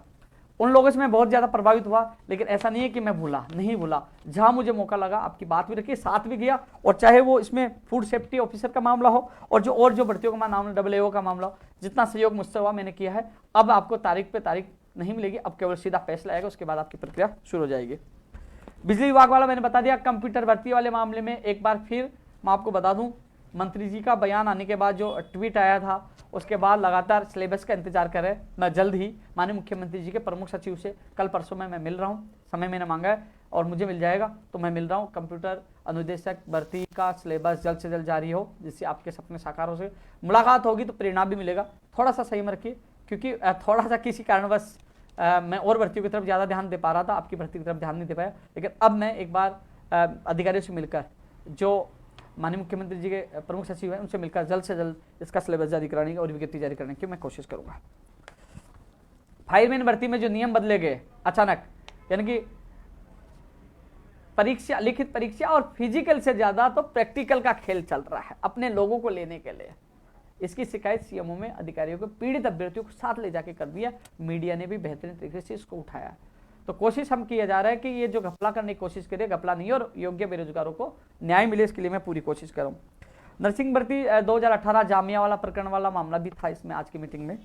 उन लोगों से मैं बहुत ज्यादा प्रभावित हुआ, लेकिन ऐसा नहीं है कि मैं नहीं भूला, जहां मुझे मौका लगा आपकी बात भी रखी, साथ भी गया, और चाहे वो इसमें फूड सेफ्टी ऑफिसर का मामला हो और जो भर्तियों का नाम AAO का मामला हो, जितना सहयोग मुझसे हुआ मैंने किया है। अब आपको तारीख पे तारीख नहीं मिलेगी, अब केवल सीधा फैसला आएगा, उसके बाद आपकी प्रक्रिया शुरू हो जाएगी। बिजली विभाग वाला मैंने बता दिया। कंप्यूटर भर्ती वाले मामले में एक बार फिर मैं आपको बता दूं, मंत्री जी का बयान आने के बाद जो ट्वीट आया था उसके बाद लगातार सिलेबस का इंतजार कर रहे हैं। मैं जल्द ही माननीय मुख्यमंत्री जी के प्रमुख सचिव से कल परसों में मैं मिल रहा हूं, समय मैंने मांगा है और मुझे मिल जाएगा तो मैं मिल रहा हूँ। कंप्यूटर अनुदेशक भर्ती का सिलेबस जल्द से जल्द जारी हो, जिससे आपके सपने साकार हो सके। मुलाकात होगी तो प्रेरणा भी मिलेगा। थोड़ा सा संयम रखिए, क्योंकि थोड़ा सा किसी कारणवश मैं और भर्तियों की तरफ ज़्यादा ध्यान दे पा रहा था, आपकी भर्ती की तरफ ध्यान नहीं दे पाया। लेकिन अब मैं एक बार अधिकारियों से मिलकर, जो माननीय मुख्यमंत्री जी के प्रमुख सचिव हैं, उनसे मिलकर जल्द से जल्द इसका सिलेबस जारी कराने की और विज्ञप्ति जारी करने की मैं कोशिश करूंगा। फायरमैन भर्ती में जो नियम बदले गए अचानक, यानी कि परीक्षा, लिखित परीक्षा और फिजिकल से ज्यादा तो प्रैक्टिकल का खेल चल रहा है अपने लोगों को लेने के लिए। इसकी शिकायत सीएमओ में अधिकारियों को पीड़ित अभ्यर्थियों को साथ ले जाके कर दिया। मीडिया ने भी बेहतरीन तरीके से इसको उठाया। तो कोशिश हम किया जा रहा है कि ये जो घपला करने की कोशिश करे, घपला नहीं और योग्य बेरोजगारों को न्याय मिले, इसके लिए मैं पूरी कोशिश करूँ। नर्सिंग भर्ती 2018 जामिया वाला प्रकरण वाला मामला भी था इसमें आज की मीटिंग में।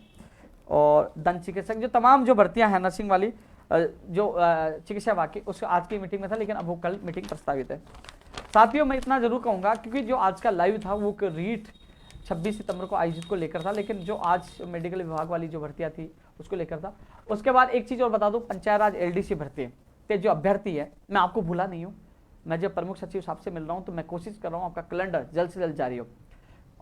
और दंत चिकित्सक, जो तमाम जो भर्तियां हैं नर्सिंग वाली, जो चिकित्सा वाकई, उसको आज की मीटिंग में था, लेकिन अब वो कल मीटिंग प्रस्तावित है। साथियों, मैं इतना जरूर कहूँगा, क्योंकि जो आज का लाइव था वो रीट 26 सितंबर को आयोजित को लेकर था, लेकिन जो आज मेडिकल विभाग वाली जो भर्तियां थी उसको लेकर था। उसके बाद एक चीज़ और बता दूं, पंचायत राज एलडीसी भर्ती के जो अभ्यर्थी है, मैं आपको भूला नहीं हूँ। मैं जब प्रमुख सचिव साहब से मिल रहा हूँ तो मैं कोशिश कर रहा हूँ आपका कैलेंडर जल्द से जल्द जारी हो।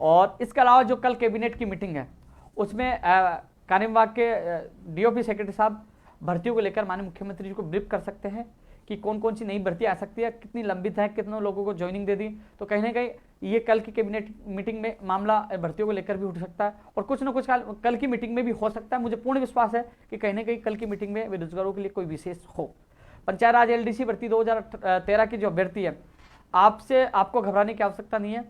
और इसके अलावा जो कल कैबिनेट की मीटिंग है उसमें कार्य विभाग के डीओपी सेक्रेटरी साहब भर्तियों को लेकर माननीय मुख्यमंत्री जी को ब्रीफ कर सकते हैं कि कौन कौन सी नई भर्ती आ सकती है, कितनी लंबित है, कितने लोगों को ज्वाइनिंग दे दी। तो कहीं ना कहीं ये कल की कैबिनेट मीटिंग में मामला भर्तियों को लेकर भी उठ सकता है, और कुछ ना कुछ कल की मीटिंग में भी हो सकता है। मुझे पूर्ण विश्वास है कि कहीं ना कहीं कल की मीटिंग में बेरोजगारों के लिए कोई विशेष हो। पंचायत राज एलडीसी भर्ती 2013 की जो अभ्यर्थी है, आपको घबराने की आवश्यकता नहीं है।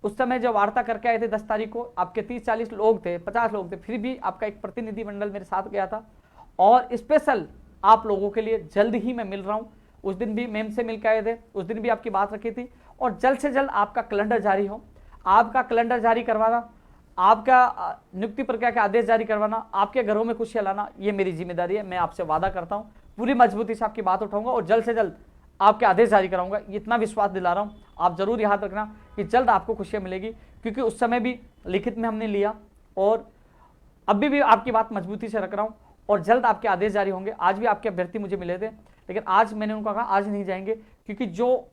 उस समय जब वार्ता करके आए थे 10 तारीख को, आपके 30-40 लोग थे, 50 लोग थे, फिर भी आपका एक प्रतिनिधि मंडल मेरे साथ गया था। और स्पेशल आप लोगों के लिए जल्द ही मैं मिल रहा हूँ। उस दिन भी मेम से मिल के आए थे, उस दिन भी आपकी बात रखी थी। और जल्द से जल्द आपका कैलेंडर जारी हो, आपका कैलेंडर जारी करवाना, आपका नियुक्ति प्रक्रिया के आदेश जारी करवाना, आपके घरों में खुशियां लाना, ये मेरी जिम्मेदारी है। मैं आपसे वादा करता हूँ, पूरी मजबूती से आपकी बात उठाऊंगा और जल्द से जल्द आपके आदेश जारी कराऊंगा। इतना विश्वास दिला रहा हूँ। आप जरूर याद रखना कि जल्द आपको खुशियां मिलेगी, क्योंकि उस समय भी लिखित में हमने लिया और अभी भी आपकी बात मजबूती से रख रहा हूँ और जल्द आपके आदेश जारी होंगे। आज भी आपके अभ्यर्थी मुझे मिले थे, लेकिन आज मैंने उनको कहा आज नहीं जाएंगे, क्योंकि जो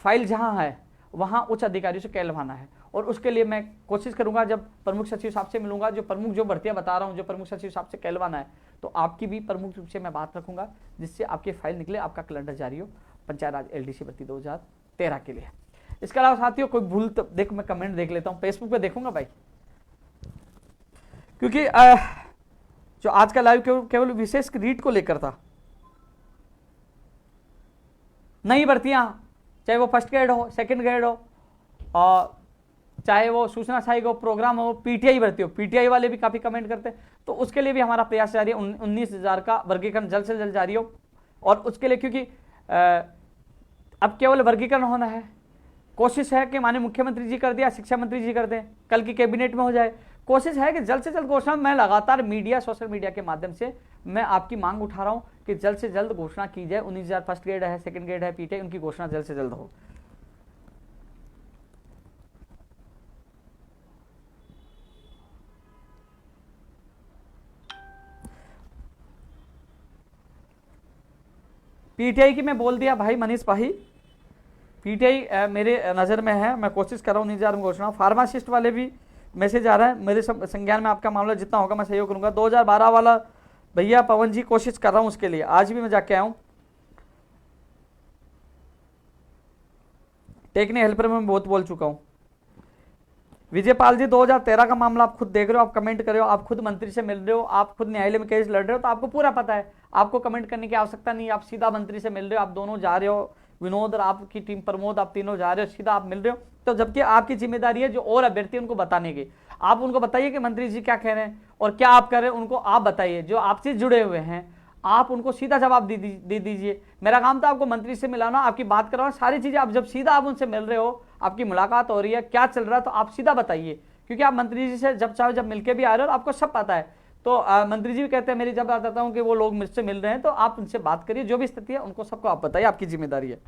फाइल जहां है वहां उच्च अधिकारियों से कहलवाना है। और उसके लिए मैं कोशिश करूंगा, जब प्रमुख सचिव साहब से मिलूंगा, जो प्रमुख जो भर्तियां बता रहा हूं, जो प्रमुख सचिव साहब से कहलवाना है, तो आपकी भी प्रमुख रूप से मैं बात रखूंगा, जिससे आपकी फाइल निकले, आपका कैलेंडर जारी हो पंचायत राज एलडीसी भर्ती 2013 के लिए। इसके अलावा साथियों, कोई भूल तो देखो, मैं कमेंट देख लेता हूं, फेसबुक पे देखूंगा भाई, क्योंकि जो आज का लाइव केवल विशेष रीट को लेकर था। नई भर्तियां, चाहे वो फर्स्ट ग्रेड हो, सेकंड ग्रेड हो, और चाहे वो सूचना सहायक हो, प्रोग्राम हो, पीटीआई भर्ती हो, पीटीआई वाले भी काफी कमेंट करते हैं, तो उसके लिए भी हमारा प्रयास जारी है। 19,000 का वर्गीकरण जल्द से जल्द जारी हो। और उसके लिए, क्योंकि अब केवल वर्गीकरण होना है, कोशिश है कि माननीय मुख्यमंत्री जी कर दिया, शिक्षा मंत्री जी कर दें, कल की कैबिनेट में हो जाए। कोशिश है कि जल्द से जल्द घोषणा, मैं लगातार मीडिया, सोशल मीडिया के माध्यम से मैं आपकी मांग उठा रहा हूं कि जल्द से जल्द घोषणा की जाए। 19,000 फर्स्ट ग्रेड है, सेकंड ग्रेड है, पीटीआई, उनकी घोषणा जल्द से जल्द हो। पीटीआई की मैं बोल दिया भाई मनीष भाई, पीटीआई मेरे नज़र में है, मैं कोशिश कर रहा हूँ 19,000 में घोषणा। फार्मासिस्ट वाले भी मैसेज आ रहा है, मेरे संज्ञान में आपका मामला जितना होगा मैं सहयोग करूंगा। 2012 वाला भैया पवन जी, कोशिश कर रहा हूँ उसके लिए, आज भी मैं जाके आया हूँ। टेक्निक हेल्पर में बहुत बोल चुका हूँ। विजयपाल जी, 2013 का मामला आप खुद देख रहे हो, आप कमेंट कर रहे हो, आप खुद मंत्री से मिल रहे हो, आप खुद न्यायालय में केस लड़ रहे हो, तो आपको पूरा पता है, आपको कमेंट करने की आवश्यकता नहीं है। आप सीधा मंत्री से मिल रहे हो, आप दोनों जा रहे हो, विनोद और आपकी टीम प्रमोद, आप तीनों जा रहे हो, सीधा आप मिल रहे हो। तो जबकि आपकी जिम्मेदारी है जो और अभ्यर्थी उनको बताने की, आप उनको बताइए कि मंत्री जी क्या कह रहे हैं और क्या आप कर रहे हैं, उनको आप बताइए। जो आपसे जुड़े हुए हैं आप उनको सीधा जवाब दे दीजिए। मेरा काम था आपको मंत्री से मिलाना, आपकी बात करवाना, सारी चीजें। आप जब सीधा आप उनसे मिल रहे हो, आपकी मुलाकात हो रही है, क्या चल रहा है, तो आप सीधा बताइए, क्योंकि आप मंत्री जी से जब चाहो जब मिलके भी आ रहे हो, आपको सब पता है। तो मंत्री जी भी कहते हैं, मेरी जब बताता हूँ कि वो लोग मुझसे मिल रहे हैं, तो आप उनसे बात करिए, जो भी स्थिति है उनको सबको आप बताइए, आपकी जिम्मेदारी है।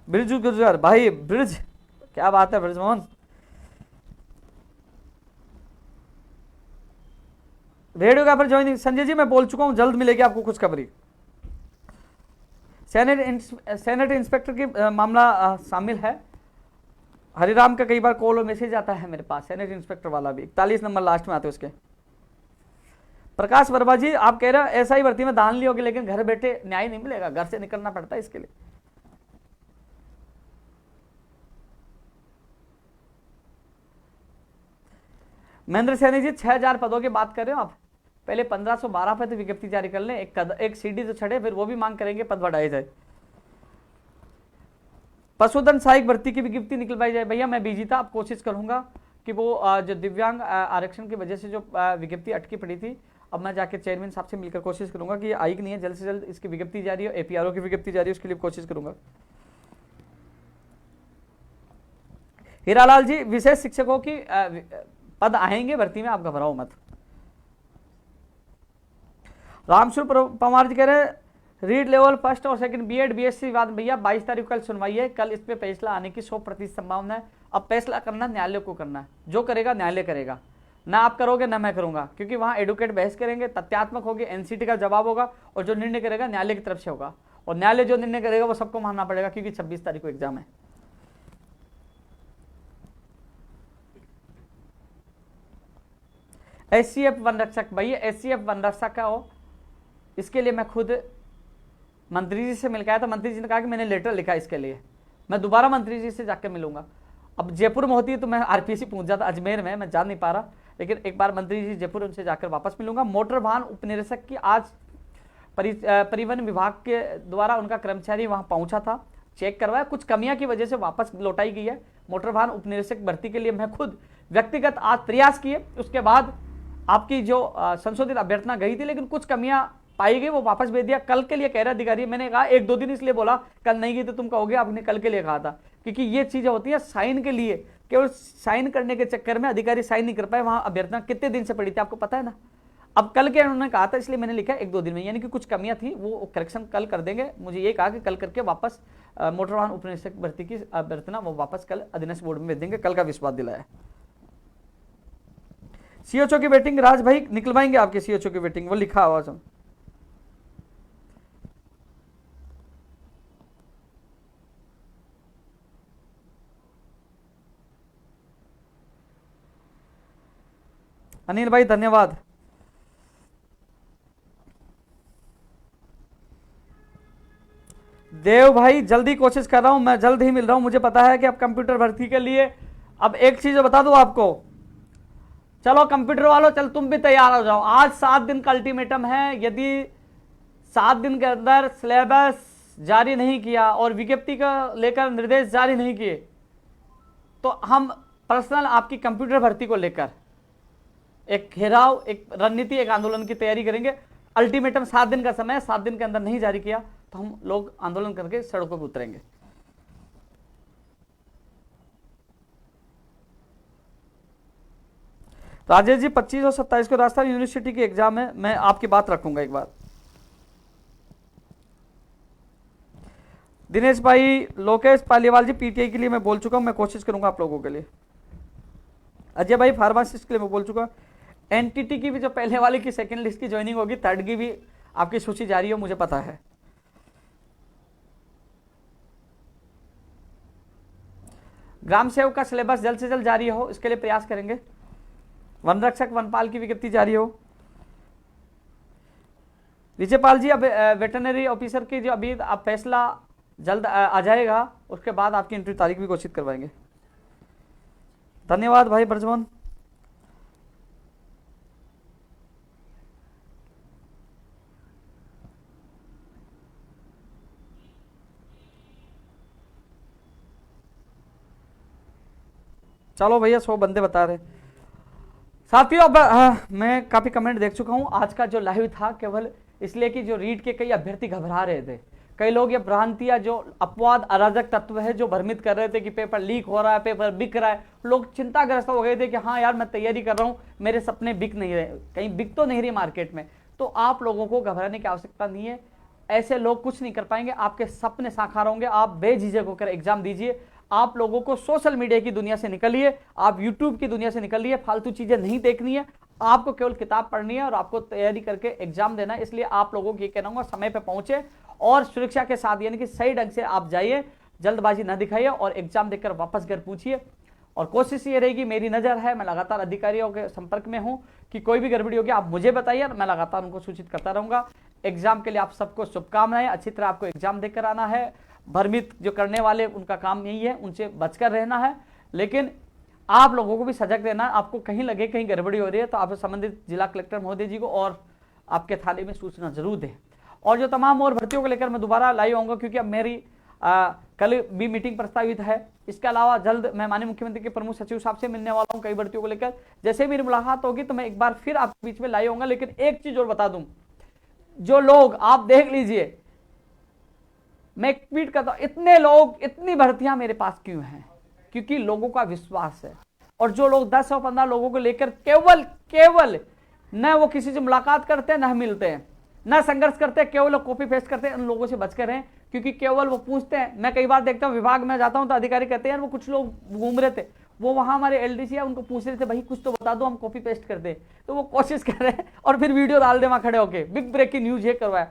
ब्रिज गुजर भाई, ब्रिज क्या बात है, ब्रिज मोहन। 2013 का मामला आप खुद देख रहे हो, आप कमेंट कर रहे हो, आप खुद न्यायालय में केस लड़ रहे हो, तो आपको पूरा पता है, आपको कमेंट करने की आवश्यकता नहीं है। आप सीधा मंत्री से मिल रहे हो, आप दोनों जा रहे हो, विनोद और आपकी टीम प्रमोद, आप तीनों जा रहे हो, सीधा आप मिल रहे हो। तो जबकि आपकी जिम्मेदारी है जो और अभ्यर्थी उनको बताने की, आप उनको सीधा जवाब दीजिए। मेरा काम था आपको मंत्री से मिलाना, आपकी बात करवाना, सारी चीजें। आप जब सीधा आप उनसे मिल रहे हो, आपकी बात करवाना, सारी चीजें। आप रेडियोग्राफर ज्वाइनिंग, संजय जी मैं बोल चुका हूं, जल्द मिलेगी आपको खुशखबरी। सेनेट इंस्पेक्टर की मामला शामिल है। हरिराम का कई बार कॉल और मैसेज आता है मेरे पास, सेनेट इंस्पेक्टर वाला भी 41 नंबर लास्ट में आते उसके। प्रकाश वर्मा जी आप कह रहे हो एसआई भर्ती में दान ली होगी, लेकिन घर बैठे न्याय नहीं मिलेगा, घर से निकलना पड़ता है इसके लिए। महेंद्र सैनी जी 6000 पदों की बात कर रहे हो आप, पहले 1512 पे तो विज्ञप्ति जारी कर लें, एक सीडी तो छड़े, फिर वो भी मांग करेंगे पद बढ़ाए जाए। पशुधन सहायक भर्ती की विज्ञप्ति निकलवाई जाए। भैया मैं बिजी था, अब कोशिश करूंगा कि वो जो दिव्यांग आरक्षण की वजह से जो विज्ञप्ति अटकी पड़ी थी, अब मैं जाके चेयरमैन साहब से मिलकर कोशिश करूंगा कि आई कि नहीं है, जल्द से जल्द इसकी विज्ञप्ति जारी हो, एपीआरओ की विज्ञप्ति जारी हो, उसके लिए कोशिश करूंगा। हीरालाल जी विशेष शिक्षकों की पद आएंगे भर्ती में, आप घबराओ मत। रामस्वरूप पवार जी कह रहे रीड लेवल फर्स्ट और सेकंड बीएड बीएससी बाद भैया 22 तारीख कल सुनवाई है, कल इस पे फैसला आने की 100% संभावना है। अब फैसला करना न्यायालय को करना है, जो करेगा न्यायालय करेगा, ना आप करोगे ना मैं करूंगा, क्योंकि वहां एडवोकेट बहस करेंगे, तथ्यात्मक होगी, एनसीटी का जवाब होगा, और जो निर्णय करेगा न्यायालय की तरफ से होगा, और न्यायालय जो निर्णय करेगा वो सबको मानना पड़ेगा, क्योंकि 26 तारीख को एग्जाम है। एससीएफ वन रक्षक, भैया एससीएफ वन रक्षक का हो, इसके लिए मैं खुद मंत्री जी से मिल के आया था। मंत्री जी ने कहा कि मैंने लेटर लिखा इसके लिए, मैं दोबारा मंत्री जी से जाकर मिलूंगा। अब जयपुर में होती है तो मैं आरपीसी पहुंच जाता, अजमेर में मैं जा नहीं पा रहा, लेकिन एक बार मंत्री जी जयपुर, उनसे जाकर वापस मिलूंगा। मोटर वाहन उपनिरीक्षक की आज परिवहन विभाग के द्वारा उनका कर्मचारी वहां पहुंचा था, चेक करवाया, कुछ कमियां की वजह से वापस लौटाई गई है। मोटर वाहन उपनिरीक्षक भर्ती के लिए मैं खुद व्यक्तिगत आज प्रयास किए, उसके बाद आपकी जो संशोधित अभ्यर्थना गई थी, लेकिन कुछ कमियां पाई गई, वो वापस भेज दिया। कल के लिए कह रहा अधिकारी, मैंने कहा 1-2 दिन इसलिए बोला, कल नहीं गई तो तुम कहोगे आपने कल के लिए कहा था, क्योंकि ये चीजें होती है साइन के लिए, केवल साइन करने के चक्कर में अधिकारी साइन नहीं कर पाए। वहां अभ्यर्थना कितने दिन से पड़ी थी आपको पता है ना, अब कल के उन्होंने कहा था, इसलिए मैंने लिखा 1-2 दिन में, यानी कि कुछ कमियां थी, वो करेक्शन कल कर देंगे। मुझे ये कहा कि कल करके वापस मोटर वाहन उपनिरीक्षक भर्ती की अभ्यर्थना वो वापस कल अधीनस्थ बोर्ड में भेज देंगे, कल का विश्वास दिलाया। सीओचओ की वेटिंग, राज भाई निकलवाएंगे आपके सीओचओ की वेटिंग, वो लिखा हुआ सब। अनिल भाई धन्यवाद। देव भाई जल्दी कोशिश कर रहा हूं मैं, जल्द ही मिल रहा हूं, मुझे पता है कि अब कंप्यूटर भर्ती के लिए, अब एक चीज बता दूं आपको, चलो कंप्यूटर वालों, चल तुम भी तैयार हो जाओ, आज 7 दिन का अल्टीमेटम है। यदि 7 दिन के अंदर सिलेबस जारी नहीं किया और विज्ञप्ति का लेकर निर्देश जारी नहीं किए, तो हम पर्सनल आपकी कंप्यूटर भर्ती को लेकर एक घेराव, एक रणनीति, एक आंदोलन की तैयारी करेंगे। अल्टीमेटम 7 दिन का समय है, 7 दिन के अंदर नहीं जारी किया तो हम लोग आंदोलन करके सड़कों पर उतरेंगे। राजेश जी 25 और 27 को राजस्थान यूनिवर्सिटी की एग्जाम है, मैं आपकी बात रखूंगा एक बार। दिनेश भाई, लोकेश पालीवाल जी पीटीआई के लिए मैं बोल चुका हूं, मैं कोशिश करूंगा आप लोगों के लिए। अजय भाई फार्मासिस्ट के लिए मैं बोल चुका। एनटीटी की भी जो पहले वाले की सेकंड लिस्ट की ज्वाइनिंग होगी, थर्ड की भी आपकी सूची जारी हो, मुझे पता है। ग्राम सेवक का सिलेबस जल्द से जल्द जारी हो, इसके लिए प्रयास करेंगे। वन रक्षक वनपाल की विज्ञप्ति जारी हो। विजयपाल जी अब वेटरनरी ऑफिसर की जो अभी अब फैसला जल्द आ जाएगा, उसके बाद आपकी इंटरव्यू तारीख भी घोषित करवाएंगे। धन्यवाद भाई ब्रजमोहन। चलो भैया 100 बंदे बता रहे साथियों। अब मैं काफी कमेंट देख चुका हूं। आज का जो लाइव था केवल इसलिए कि जो रीट के कई अभ्यर्थी घबरा रहे थे, कई लोग ये भ्रांतियां, जो अपवाद अराजक तत्व है जो भ्रमित कर रहे थे कि पेपर लीक हो रहा है, पेपर बिक रहा है, लोग चिंताग्रस्त हो गए थे कि हाँ यार मैं तैयारी कर रहा हूं, मेरे सपने बिक नहीं रहे, कहीं बिक तो नहीं रही मार्केट में। तो आप लोगों को घबराने की आवश्यकता नहीं है, ऐसे लोग कुछ नहीं कर पाएंगे, आपके सपने साकार होंगे। आप बेझिझक होकर एग्जाम दीजिए। आप लोगों को सोशल मीडिया की दुनिया से निकलिए, आप यूट्यूब की दुनिया से निकलिए, फालतू चीजें नहीं देखनी है। आपको केवल किताब पढ़नी है और आपको तैयारी करके एग्जाम देना है। इसलिए आप लोगों की कहना समय पे पहुंचे और सुरक्षा के साथ, यानी कि सही ढंग से आप जाइए, जल्दबाजी ना दिखाइए और एग्जाम देकर वापस घर पूछिए। और कोशिश ये रहेगी, मेरी नजर है, मैं लगातार अधिकारियों के संपर्क में हूं कि कोई भी गड़बड़ी होगी आप मुझे बताइए, मैं लगातार उनको सूचित करता रहूंगा। एग्जाम के लिए आप सबको शुभकामनाएं। अच्छी तरह आपको एग्जाम देकर आना है। भ्रमित जो करने वाले उनका काम यही है, उनसे बचकर रहना है। लेकिन आप लोगों को भी सजग रहना। आपको कहीं लगे कहीं गड़बड़ी हो रही है तो आप संबंधित जिला कलेक्टर महोदय जी को और आपके थाने में सूचना जरूर दें। और जो तमाम और भर्तियों को लेकर मैं दोबारा लाइव आऊंगा, क्योंकि अब मेरी कल भी मीटिंग प्रस्तावित है। इसके अलावा जल्द मैं माननीय मुख्यमंत्री के प्रमुख सचिव साहब से मिलने वाला हूं कई भर्तियों को लेकर। जैसे मेरी मुलाकात होगी तो मैं एक बार फिर आपके बीच में लाइव आऊंगा। लेकिन एक चीज और बता दूं, जो लोग आप देख लीजिए, मैं एक ट्वीट करता हूं, इतने लोग, इतनी भर्तियां मेरे पास क्यों हैं? क्योंकि लोगों का विश्वास है। और जो लोग 10 और 15 लोगों को लेकर केवल न वो किसी से मुलाकात करते हैं, न मिलते हैं, न संघर्ष करते हैं, केवल कॉपी पेस्ट करते हैं, उन लोगों से बचकर हैं। क्योंकि केवल वो पूछते हैं। मैं कई बार देखता हूं विभाग में जाता हूं तो अधिकारी कहते हैं, यार वो कुछ लोग घूम रहे थे, वो वहां हमारे एलडीसी है, उनको पूछ रहे थे, भाई कुछ तो बता दो, हम कॉपी पेस्ट कर दे। तो वो कोशिश कर रहे हैं और फिर वीडियो डाल दे वहां खड़े होके, बिग ब्रेकिंग न्यूज ये करवाया।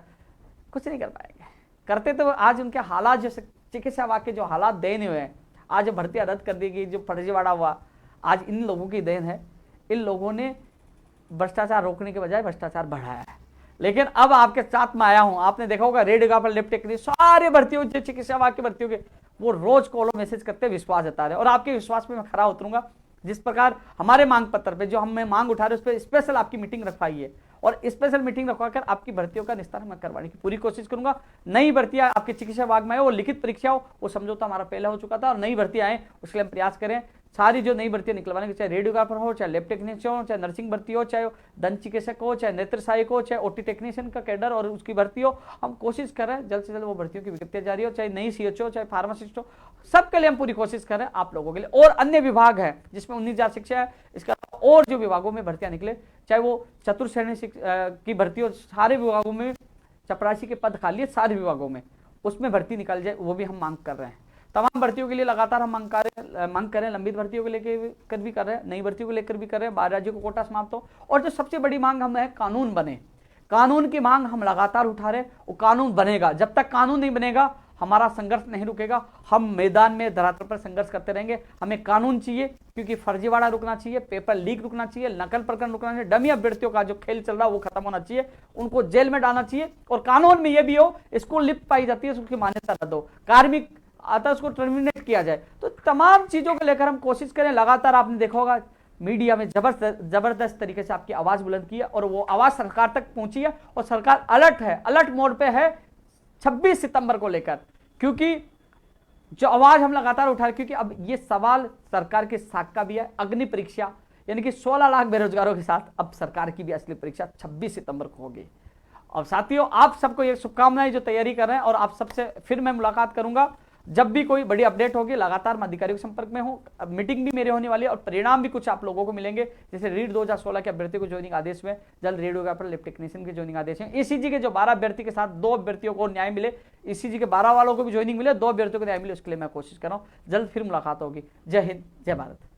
कुछ नहीं कर पाएंगे। करते तो आज उनके हालात, जो चिकित्सा विभाग के जो हालात दयनीय हुए हैं, आज भर्ती रद्द कर दी गई, जो फर्जीवाड़ा हुआ, आज इन लोगों की देन है। इन लोगों ने भ्रष्टाचार रोकने के बजाय भ्रष्टाचार बढ़ाया है। लेकिन अब आपके साथ में आया हूं, आपने देखा होगा रेड पर लेफ्ट टेक्निक सारे भर्तियों, जो चिकित्सा विभाग की भर्तियों के, वो रोज कॉलो मैसेज करते विश्वास जता रहे। और आपके विश्वास पे मैं खरा उतरूंगा। जिस प्रकार हमारे मांग पत्र पे जो हम मांग उठा रहे, उस पर स्पेशल आपकी मीटिंग रखवाइए और स्पेशल मीटिंग रखवाकर आपकी भर्तियों का निस्तारण मैं करवाने की पूरी कोशिश करूंगा। नई भर्तियां आपके चिकित्सा विभाग में है, वो लिखित परीक्षा हो, वो समझौता हमारा पहले हो चुका था, और नई भर्तियां आए उसके लिए हम प्रयास करें। सारी जो नई भर्तियां निकलवाने की, चाहे रेडियोग्राफर हो, चाहे लैब टेक्नीशियन हो, चाहे नर्सिंग भर्ती हो, चाहे दंत चिकित्सक हो, चाहे नेत्र सहायक हो, चाहे ओटी टेक्नीशियन का कैडर और उसकी भर्ती हो, हम कोशिश कर रहे हैं जल्द से जल्द वो भर्तियों की विज्ञप्तियां जारी हो। चाहे नई सीएचओ, चाहे फार्मासिस्ट हो, सबके लिए हम पूरी कोशिश कर रहे हैं आप लोगों के लिए। और अन्य विभाग है जिसमें 19,000 शिक्षा है, इसका और जो विभागों में भर्तियां निकले, चाहे वो चतुर्श्रेणी की भर्ती हो, सारे विभागों में चपरासी के पद खाली है, सारे विभागों में उसमें भर्ती निकाल जाए, वो भी हम मांग कर रहे हैं। तमाम भर्तियों के लिए लगातार हम मांग कर रहे हैं। लंबित भर्तियों को लेकर भी कर रहे हैं, नई भर्तियों को लेकर भी कर रहे हैं, 12 राज्यों को कोटा समाप्त हो। और जो सबसे बड़ी मांग हम है, कानून बने। कानून की मांग हम लगातार उठा रहे हैं, वो कानून बनेगा। जब तक कानून नहीं बनेगा हमारा संघर्ष नहीं रुकेगा। हम मैदान में धरातल पर संघर्ष करते रहेंगे। हमें कानून चाहिए, क्योंकि फर्जीवाड़ा रुकना चाहिए, पेपर लीक रुकना चाहिए, नकल प्रकरण रुकना चाहिए, डमी अभ्यर्थियों का जो खेल चल रहा है वो खत्म होना चाहिए, उनको जेल में डालना चाहिए। और कानून में यह भी हो, स्कूल लिप्त पाई जाती है उसकी मान्यता रद्द हो, कार्मिक आता है उसको टर्मिनेट किया जाए। तो तमाम चीजों को लेकर हम कोशिश करें। लगातार आपने देखा होगा मीडिया में जबरदस्त तरीके से आपकी आवाज बुलंद की है और वो आवाज सरकार तक पहुंची है और सरकार अलर्ट है, अलर्ट मोड पे है 26 सितंबर को लेकर। क्योंकि जो आवाज हम लगातार उठा रहे, क्योंकि अब ये सवाल सरकार के साख का भी है। अग्नि परीक्षा, यानी कि 16 लाख बेरोजगारों के साथ अब सरकार की भी असली परीक्षा 26 सितंबर को होगी। और साथियों, आप सबको ये शुभकामनाएं जो तैयारी कर रहे हैं, और आप सबसे फिर मैं मुलाकात करूंगा जब भी कोई बड़ी अपडेट होगी। लगातार मैं अधिकारियों के संपर्क में हूं। मीटिंग भी मेरे होने वाली है और परिणाम भी कुछ आप लोगों को मिलेंगे। जैसे रीड 2016 के अभ्यर्थी को ज्वाइनिंग आदेश में, जल्द रेडियोग्राफर, लैब टेक्नीशियन के ज्वाइनिंग आदेश में, ईसीजी के जो 12 अभ्यर्थी के साथ 2 अभ्यर्थियों को न्याय मिले, ईसीजी के 12 वालों को भी ज्वाइनिंग मिले, 2 अभ्यर्थियों को न्याय मिले, उसके लिए मैं कोशिश कर रहा हूं। जल्द फिर मुलाकात होगी। जय हिंद, जय भारत।